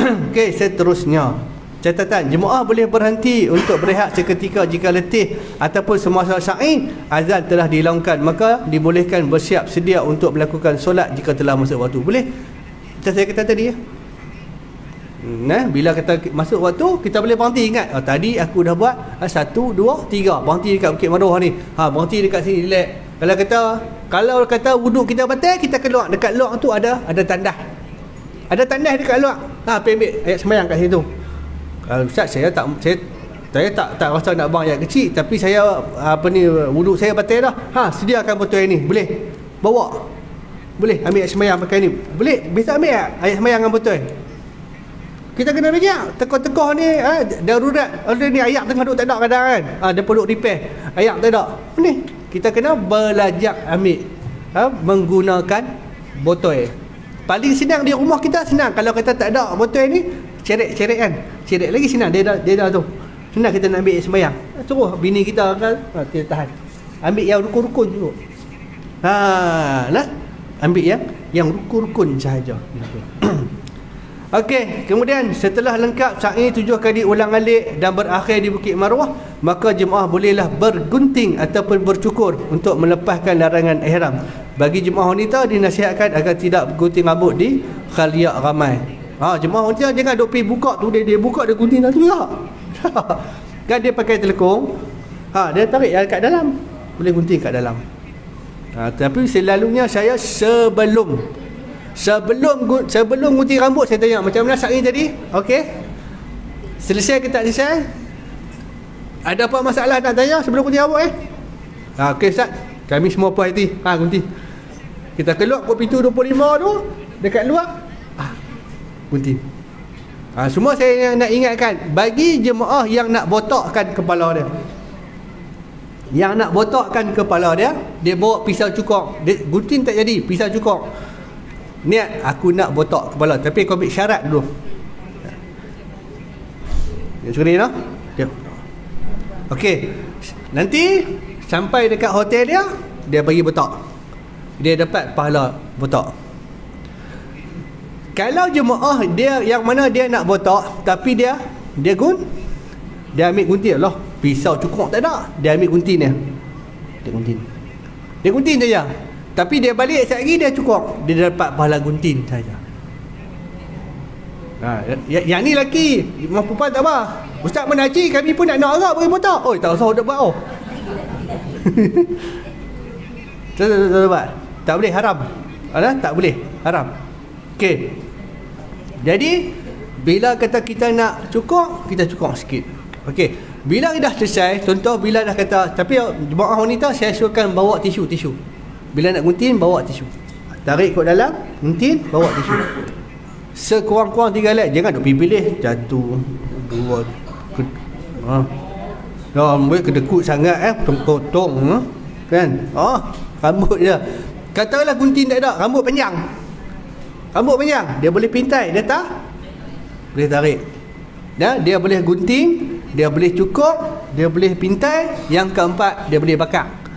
Okey, seterusnya, catatan, jemaah boleh berhenti untuk berehat seketika jika letih ataupun semasa sa'i. Azan telah dilaungkan, maka dibolehkan bersiap sedia untuk melakukan solat jika telah masuk waktu. Boleh? Macam saya kata tadi ya. Bila kata masuk waktu, kita boleh berhenti. Ingat, tadi aku dah buat 1, 2, 3 berhenti dekat Bukit Maruah ni, berhenti dekat sini, relax. Kalau kata wuduk kita batal, kita keluar, dekat luar tu ada tandas. Ada tandas dekat luar. Pergi ambil ayat sembahyang kat situ. Ustaz, saya tak rasa nak buang ayat kecil, tapi saya wuduk saya batal dah. Sediakan botol ni, boleh bawa. Boleh ambil ayat sembahyang pakai ni. Boleh, bisa ambil ayat sembahyang dengan botol. Kita kena rejak. Tekoh-tekoh ni darurat. Ni ayat tengah duduk tak ada kadang kan. Dia perlu repair. Ayat tak ada. Ni kita kena belajar ambil menggunakan botol. Paling senang di rumah kita, senang. Kalau kata tak ada botol ni, cerek kan. Cerek lagi senang. Dia dah tu. Senang kita nak ambil sembahyang. Suruh bini kita kan, dia tahan. Ambil yang rukun-rukun dulu. Ambil yang rukun-rukun sahaja. Okey, kemudian setelah lengkap sa'i 7 kali ulang-alik dan berakhir di Bukit Maruah, maka jemaah bolehlah bergunting ataupun bercukur untuk melepaskan larangan ihram. Bagi jemaah wanita dinasihatkan agar tidak bergunting rambut di khaliat ramai. Jemaah wanita jangan duk pergi buka tu, dia buka, dia gunting dah tu juga. Kan dia pakai telekung, dia tarik kat dalam, boleh gunting kat dalam. Tapi selalunya saya sebelum gunting rambut, saya tanya macam mana sa'i tadi. Okey, selesai ke tak selesai? Ada apa masalah nak tanya sebelum gunting rambut okey Ustaz, kami semua puas hati. Gunting. Kita keluar ke pintu 25 tu, dekat luar gunting. Semua saya nak ingatkan, bagi jemaah yang nak botakkan kepala dia, dia bawa pisau cukur, gunting tak jadi, pisau cukur. Niat, aku nak botak kepala, tapi kau ambil syarat dulu. Screen lah. Okey, nanti sampai dekat hotel dia bagi botak, dia dapat pahala botak. Kalau jemaah dia yang mana dia nak botak, tapi dia ambil gunting lah, pisau cukur tak ada, dia ambil gunting dia gunting saja. Tapi dia balik sekejap lagi dia cukur, dia dapat pahala gunting saja. Yang ni lelaki, perempuan tak apa. Ustaz menaji, kami pun nak agak bagi botak. Tak usah nak buat. Tak boleh, haram. Tak boleh, haram. Okey. Jadi bila kata kita nak cukur, kita cukur sikit. Okey. Bila dah selesai, contoh bila dah kata, tapi jemaah wanita saya suruhkan bawa tisu. Bila nak gunting, bawa tisu. Tarik kot dalam, gunting, bawa tisu. Sekurang-kurang 3 helai. Jangan duk pilih 1, 2. Rambut kedekut sangat potong kan. Rambut dia. Katalah gunting tak ada, rambut panjang, dia boleh pintai, dia tak boleh tarik. Dia boleh gunting, dia boleh cukur, dia boleh pintai. Yang keempat, dia boleh bakar.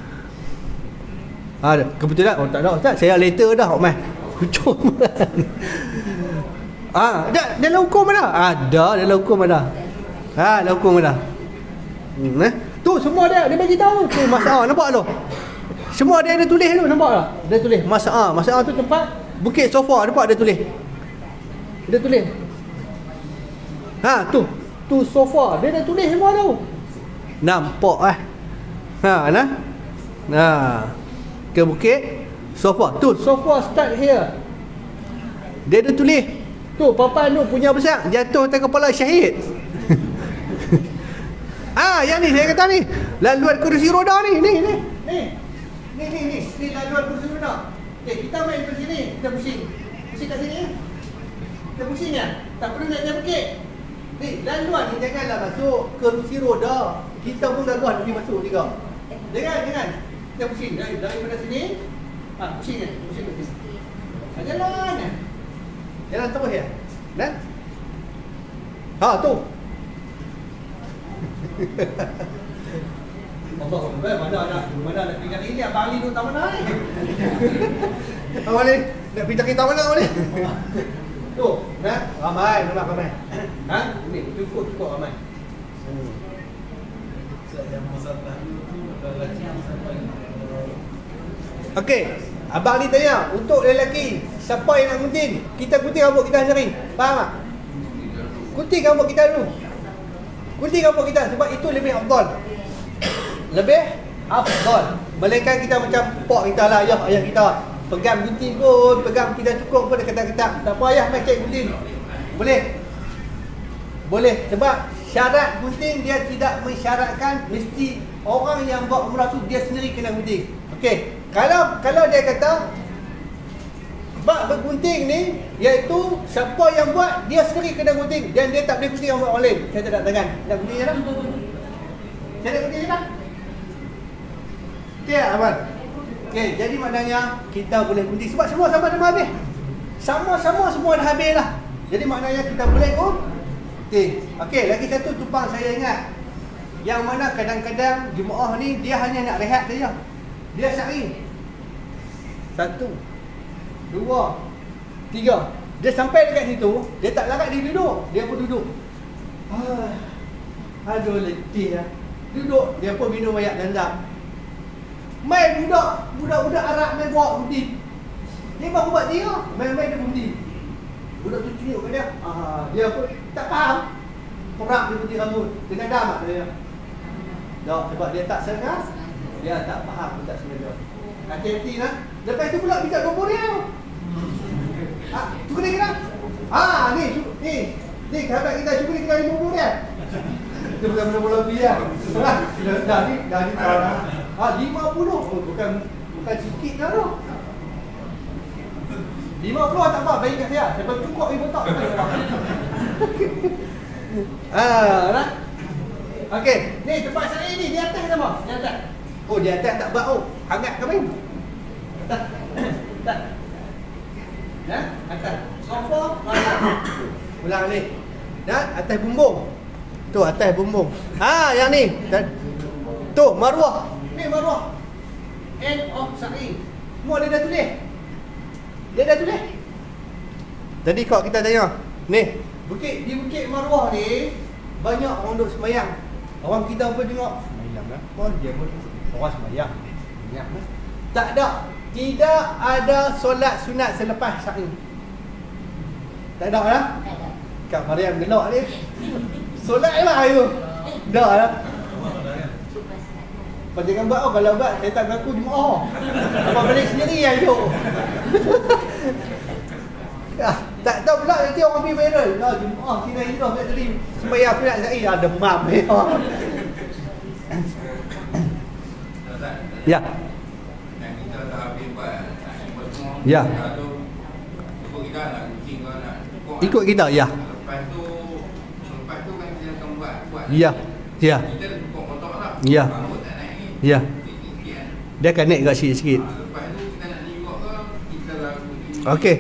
Kebetulan tak ada Ustaz, saya later dah Hukum dalam hukum ada? Dalam hukum ada. Dalam hukum ada. Tu semua dia bagi tahu tu masalah, nampak tu? Semua dia ada tulis tu, nampak tak? Dia tulis masalah tu tempat Bukit Sofa, nampak dia tulis. Dia tulis. Tu sofa, dia dah tulis semua tu. Nampak ke Bukit Sofa. Tu sofa start here. Dia dah tulis. Tu papan tu punya besar, jatuh atas kepala syahid. Yang ni saya kata ni, laluan kerusi roda ni laluan kerusi roda. Okey, kita main ke sini, kita pusing kat sini. Kita pusing tak perlu nak bukit. Ni laluan ni janganlah masuk kerusi roda. Kita pun laluan pergi masuk juga. Jangan. Kita pusing daripada sini. Pusing ke sini. Jalan terus ya. Ha tu. Allah, mana nak pergi ini abang Ali duduk tak mana ni. Abang Ali nak pergi kita mana ni? Tu, ramai, nampak ramai. Ha? Ini cukup ramai. Okey, abang Ali tanya, untuk lelaki siapa yang nak gunting? Kita gunting rambut kita sendiri. Faham tak? Gunting rambut kita dulu. Gunting rambut kita sebab itu lebih afdal. Lebih afdal. Melainkan kita macam pak kita lah, ayah kita pegang gunting pun, pegang kita cukup pun dia kata tak apa ayah mai cek gunting. Boleh. Boleh sebab syarat gunting dia tidak mensyaratkan mesti orang yang buat umrah tu dia sendiri kena gunting. Okey. Kalau dia kata bab bergunting ni iaitu siapa yang buat dia sendiri kena gunting dan dia tak boleh gunting orang lain. Saya tak nak tangan. Nak gunting je dah. Saya nak gunting je dah. Okey Abang. Okey, jadi maknanya kita boleh gunting sebab semua sama-sama habis. Sama-sama semua dah habis lah. Jadi maknanya kita boleh gunting. Okey, lagi satu tumpang saya ingat. Yang mana kadang-kadang jemaah ni dia hanya nak rehat saja. Dia syari 1, 2, 3. Dia sampai dekat situ, dia tak larat dia duduk. Dia pun duduk. Aduh letih lah. Duduk, dia pun minum air dandam. Main budak-budak Arab main bawa gunting. Dia baru buat dia, main-main dia gunting. Budak tu tunjuk kat dia. Dia pun tak faham. Perak dia gunting rambut. Dengan dam tak dia. Tak, sebab dia tak sengaja. Dia tak faham, dia tak sengaja. Hati-hati lah. Lepas tu pula minta nombor dia. Cuba ni kena. Ni khabat kita cuba ni kena nombor dia. Dia bukan nombor lebih lah. Dah ni tahu dah. 50. Bukan sikit dah tu. 50 tak apa, bagi kat saya. Saya cukup ibu tak. Nak? Okey, ni tempat saya ni, di atas sama. Di atas. Oh, di atas tak bau. Hangat ke main? Tak. Atas. Sofa, ulang balik. Dan atas bumbung. Tu atas bumbung. Yang ni. Tu maruah. Ni maruah. End of sa'i. Semua dia dah tulis. Tadi kau kita tanya. Ni, di bukit maruah ni banyak orang duduk sembahyang. Orang kita pun tengok sembahyang lah. Dia pun orang sembahyang. Tidak ada solat sunat selepas sa'i. Tak ada lah. Kak Mariam gelak ni. Solat lah itu. Dah lah. Kau jangan buat kalau buat saya tak mengaku jemaah. Abang balik sendiri lah itu. Tak tahu pula nanti orang pergi viral. Jemaah sini hidup kat tadi. Sembahyang sunat sa'i demam. Ya. Ya. Ikut kita, ya.
Lepas tu kan kita akan buat.
Ya. Ya.
Kita cukup motor lah.
Ya.
Rambut tak naik ni.
Ya.
Sikit kan.
Dia akan naik kat sikit-sikit.
Lepas tu kita nak liwak ke, kita lagu.
Okey.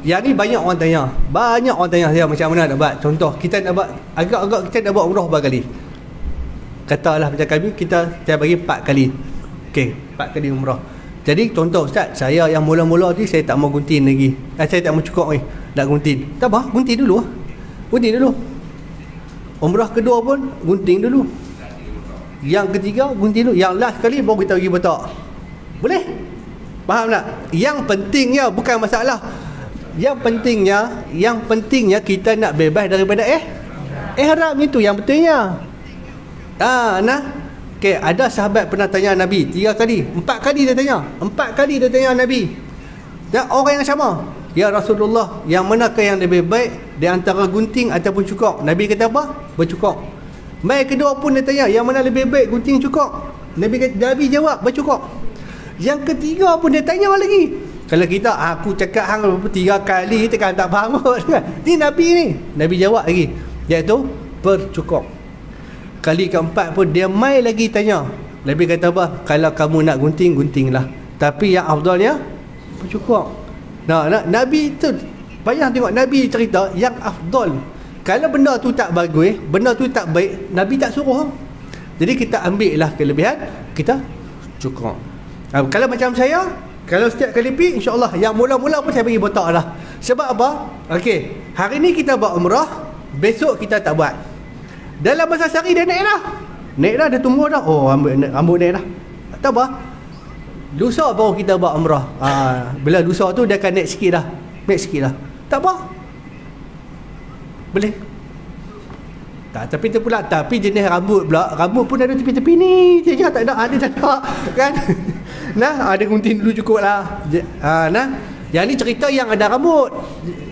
Yang ni banyak orang tanya. Banyak orang tanya saya macam mana nak buat. Contoh, kita nak buat agak-agak kita nak buat umrah berapa kali? Katalah macam kami kita bagi 4 kali. Okey, 4 kali umrah. Jadi contoh Ustaz, saya yang mula-mula ni saya tak mau gunting lagi. Saya tak mau cukup ni. Nak gunting. Tak apa, gunting dulu. Gunting dulu. Umrah kedua pun gunting dulu. Yang ketiga gunting dulu. Yang last kali baru kita pergi botak. Boleh? Faham tak? Yang pentingnya bukan masalah. Yang pentingnya kita nak bebas daripada ihram itu yang betulnya. Okey, ada sahabat pernah tanya Nabi 3 kali, 4 kali dia tanya. 4 kali dia tanya Nabi. Dan orang yang sama. Ya Rasulullah, yang manakah yang lebih baik di antara gunting ataupun cukur? Nabi kata apa? Bercukur. Mai kedua pun dia tanya, yang mana lebih baik gunting cukur? Nabi jawab bercukur. Yang ketiga pun dia tanya lagi. Kalau kita aku cakap hang 3 kali tekan tak faham kan. Ni Nabi ni. Nabi jawab lagi, iaitu bercukur. Kali keempat pun dia mai lagi tanya. Nabi kata apa? Kalau kamu nak gunting, guntinglah. Tapi yang afdalnya bercukur. Nabi tu bayang tengok Nabi cerita yang afdal. Kalau benda tu tak bagus, benda tu tak baik, Nabi tak suruh. Jadi kita ambil lah kelebihan, kita cukup. Kalau macam saya, kalau setiap kali pergi, insya-Allah yang mula-mula pun saya bagi botak dah. Sebab apa? Okey, hari ni kita buat umrah, besok kita tak buat. Dalam masa sehari dia naik dah. Naik dah, dia tumbuh dah. Oh, rambut naik dah. Tak apa. Lusa baru kita buat umrah. Bila lusa tu dia akan naik sikit dah. Naik sikit dah. Tak apa. Boleh. Tak, tapi tu pula, tapi jenis rambut pula, rambut pun ada tepi-tepi ni je, tak ada, ada tak ada kan. Nah, ada gunting dulu cukup lah. Nah, yang ni cerita yang ada rambut.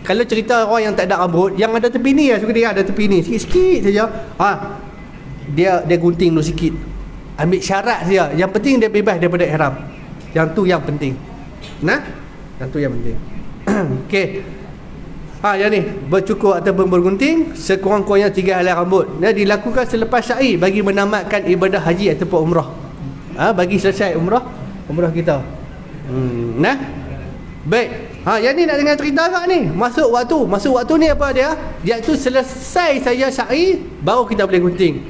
Kalau cerita orang yang tak ada rambut, yang ada tepi ni, suka dia ada tepi ni sikit-sikit saja. Dia gunting dulu sikit. Ambil syarat saja. Yang penting dia bebas daripada ihram. Yang tu yang penting. Nah, yang tu yang penting. Okey. Yang ni bercukur ataupun bergunting sekurang-kurangnya 3 helai rambut. Dilakukan selepas sa'i bagi menamatkan ibadah haji ataupun umrah. Bagi selesai umrah kita. Nah. Baik. Yang ni nak dengar cerita agak ni. Masuk waktu ni apa dia? Iaitu selesai saya sa'i baru kita boleh gunting.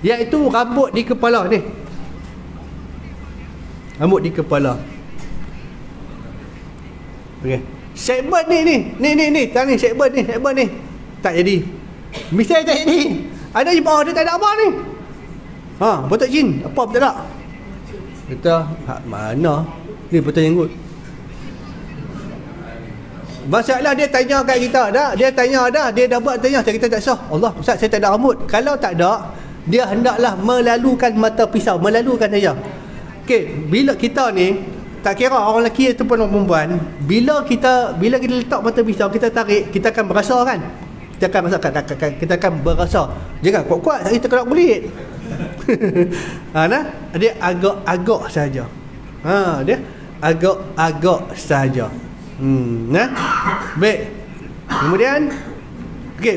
Iaitu rambut di kepala ni. Rambut di kepala. Okey. Segmen ni tang ni segmen ni tak jadi. Misal tak jadi. Ada jemaah dia tak ada apa ni. Botak jin, apa betul tak? Kita mana? Ni botak jenggot. Masalah dia tanya kat kita dah, dia dah buat tanya, kita tak sah. Allah, Ustaz saya tak ada rambut. Kalau tak ada, dia hendaklah melalukan mata pisau, melalukan saja. Okey, bila kita ni tak kira orang lelaki ataupun orang perempuan, bila kita letak mata pisau, kita tarik, kita akan berasa kan? Kita akan berasa. Jangan kuat-kuat, kita kena kulit. Dia agak-agak saja. Dia agak-agak saja. Baik. Kemudian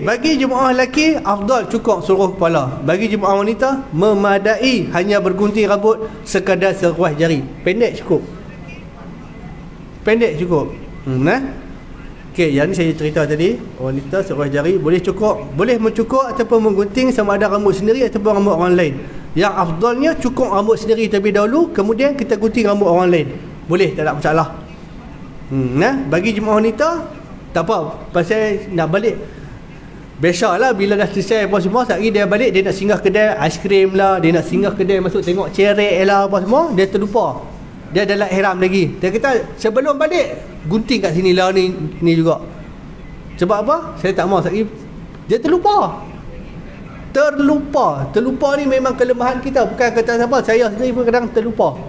bagi jemaah lelaki afdal cukup seluruh kepala. Bagi jemaah wanita memadai hanya bergunting rambut sekadar seruas jari. Pendek cukup. Yang ni saya cerita tadi, wanita seruas jari boleh cukup, boleh mencukur ataupun menggunting sama ada rambut sendiri ataupun rambut orang lain. Yang afdalnya cukur rambut sendiri terlebih dahulu, kemudian kita gunting rambut orang lain. Boleh, tak ada masalah. Bagi jemaah wanita tak apa, pasal nak balik biasalah bila dah selesai apa semua, sekali dia balik, dia nak singgah kedai aiskrim lah, dia nak singgah kedai masuk tengok cerek lah apa semua, dia terlupa. Dia dalam ihram lagi. Dia kata sebelum balik gunting kat sini lah ni juga. Sebab apa? Saya tak mahu sekali. Dia terlupa. Terlupa ni memang kelemahan kita. Bukan kata siapa, saya sendiri pun kadang terlupa.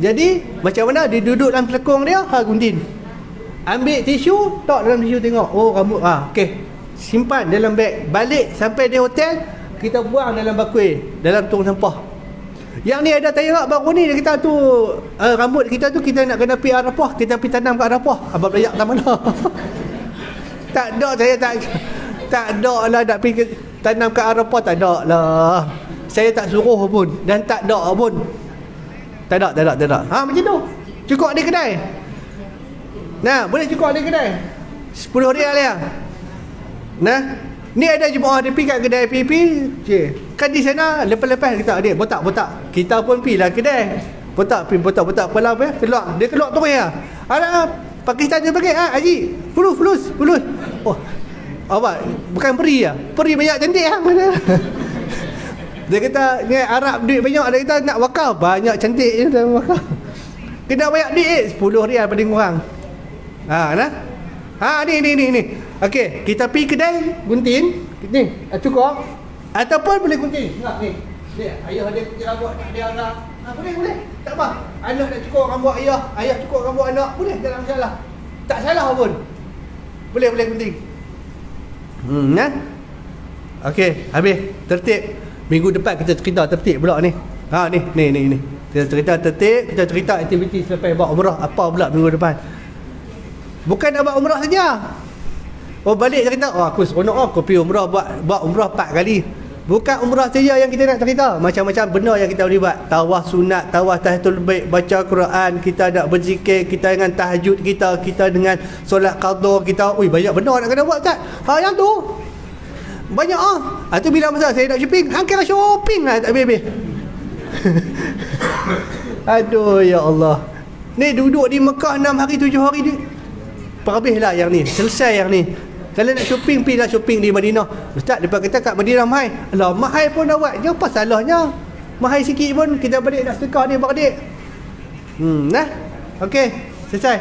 Jadi macam mana? Dia duduk dalam telekong dia, gunting. Ambil tisu, tak dalam tisu tengok. Oh rambut. Okey. Simpan dalam beg. Balik sampai di hotel, kita buang dalam bakul, dalam tong sampah. Yang ni ada tayar baru ni, dia kata tu rambut kita tu kita nak kena pergi Arafah, kita pergi tanam kat Arafah. Abang belayak tak mana? Tak ada, saya tak ada lah nak pergi tanam kat Arafah, tak ada lah. Saya tak suruh pun dan tak ada pun. Tak ada. Macam tu. Cukup di kedai. Boleh cukup di kedai. 10 rial ya. Ni ada jemaah dia pergi kat kedai PP. Kan di sana lepas-lepas kita adik botak. Kita pun pergi lah kedai. Botak kepala apa? Dia keluar terus ya. Ada Pakistan dia pakai haji. Fulus. Oh. Apa? Bukan peri ya. Peri banyak cantik ah. Dia kata ni Arab duit banyak, dia kata nak wakaf banyak cantik je dalam wakaf. Kena banyak duit 10 rial paling kurang. Ni. Okey, kita pergi kedai gunting ni, cukup. Ataupun boleh gunting. Tengok ni. Ayah ada gunting rambut, ada anak. Boleh. Tak apa. Anak nak cukur rambut ayah cukur rambut anak, boleh, tak ada masalah. Tak salah pun. Boleh gunting. Okey, habis tertib. Minggu depan kita cerita tertib pula ni. Ni. Kita cerita tertib, kita cerita aktiviti selepas buat umrah apa pula minggu depan. Bukan nak buat umrah saja. Balik cerita, aku seronok aku pergi umrah, buat umrah 4 kali. Bukan umrah saja yang kita nak cerita, macam-macam benda yang kita boleh buat. Tawaf sunat, tawaf tahiyatul bait, baca Quran, kita nak berzikir, kita dengan tahajud kita dengan solat qada kita. Banyak benda nak kena buat tak? Yang tu. Banyak tu bila masa saya nak shopping, kira shopping lah tak habis-habis. Aduh ya Allah. Ni duduk di Mekah 6 hari 7 hari ni. Habislah yang ni, selesai yang ni. Kalau nak shopping, pergilah shopping di Madinah. Ustaz, depa kata kat Madinah mahal. Alah, mahal pun dah buat. Apa salahnya? Mahal sikit pun kita balik nak sedekah ni beradik. Nah. Okey, selesai.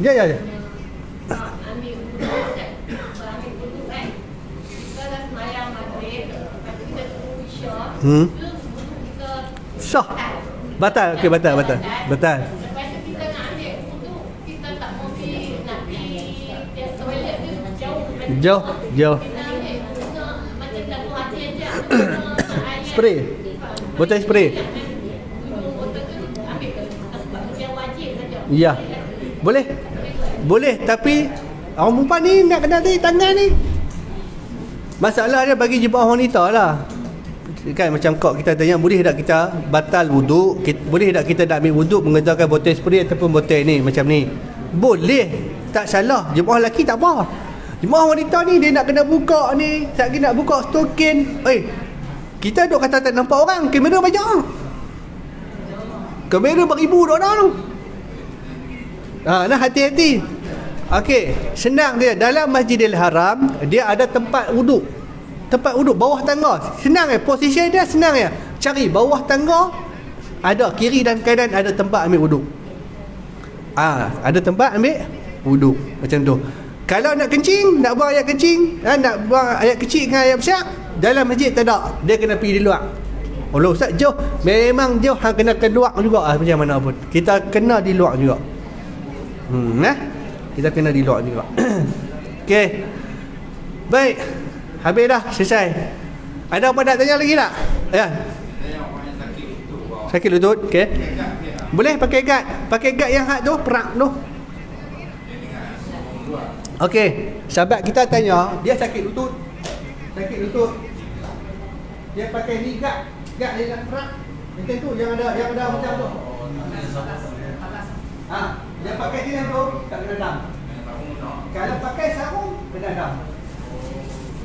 Ya.
Ambil wuduk kan. Kita dah semayang maghrib, lepas tu kita tunggu isyak. Kita
Sah. Batal. Okey, batal.
Lepas tu kita nak ambil wuduk, kita tak mau nak pergi toilet tu jauh.
Jauh.
Kita ambil macam dalam hati aja.
Spray. Botol spray.
Botol tu ambil sebab dia wajib saja.
Ya. Boleh, tapi orang perempuan ni nak kena tangan ni. Masalah dia bagi jemaah wanita lah. Kan macam kau kita tanya, boleh tak kita batal wuduk, boleh tak kita nak ambil wuduk menggunakan botol spray ataupun botol ni macam ni. Boleh, tak salah. Jemaah lelaki tak apa. Jemaah wanita ni dia nak kena buka ni, tak kena nak buka stokin. Kita duk kata tak nampak orang, kamera banyak. Kamera beribu duk dah tu. Nah, hati-hati. Okey, senang dia. Dalam Masjidil Haram dia ada tempat wuduk. Tempat wuduk bawah tangga. Senang posisi dia senang cari bawah tangga, ada kiri dan kanan ada tempat ambil wuduk. Ada tempat ambil wuduk macam tu. Kalau nak kencing, nak buang air kencing, nak buang air kecil dengan air besar, dalam masjid tak ada. Dia kena pergi di luar. Allah Ustaz jauh. Memang jauh, hang kena keluar juga macam mana pun. Kita kena di luar juga. Kita kena di luar juga. Okey. Baik. Habis dah, selesai. Ada apa nak tanya lagi tak? Ya. Sakit lutut, okey. Boleh pakai guard. Pakai guard yang hak tu, perak tu. Okey, sahabat kita tanya, dia sakit lutut. Dia pakai ni guard dia nak perak. Macam tu yang ada macam tu. Dia pakai ni tu tak kena dam. Kalau pakai sarung kena dam.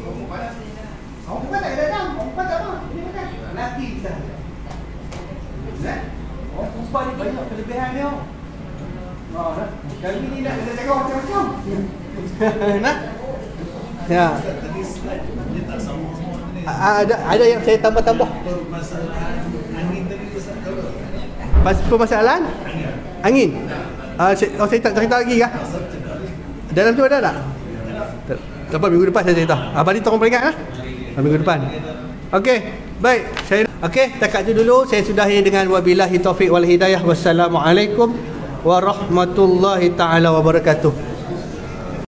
Orang bukan tak ada dam. Orang bukan tak apa. Ini pakai lelaki sahaja. Orang perempuan ni banyak kelebihan dia. Kali ni nak kena jaga macam-macam. Nah. Ya. Ada yang saya tambah-tambah. Permasalahan angin. Saya tak cerita lagi kah? Dalam tu ada tak? Lepas minggu depan saya cerita. Abang ni tolong peringat lah. Minggu depan. Okey, baik. Okey, takat tu dulu. Saya sudahi dengan wabillahi taufiq wal hidayah. Wassalamualaikum warahmatullahi taala wabarakatuh.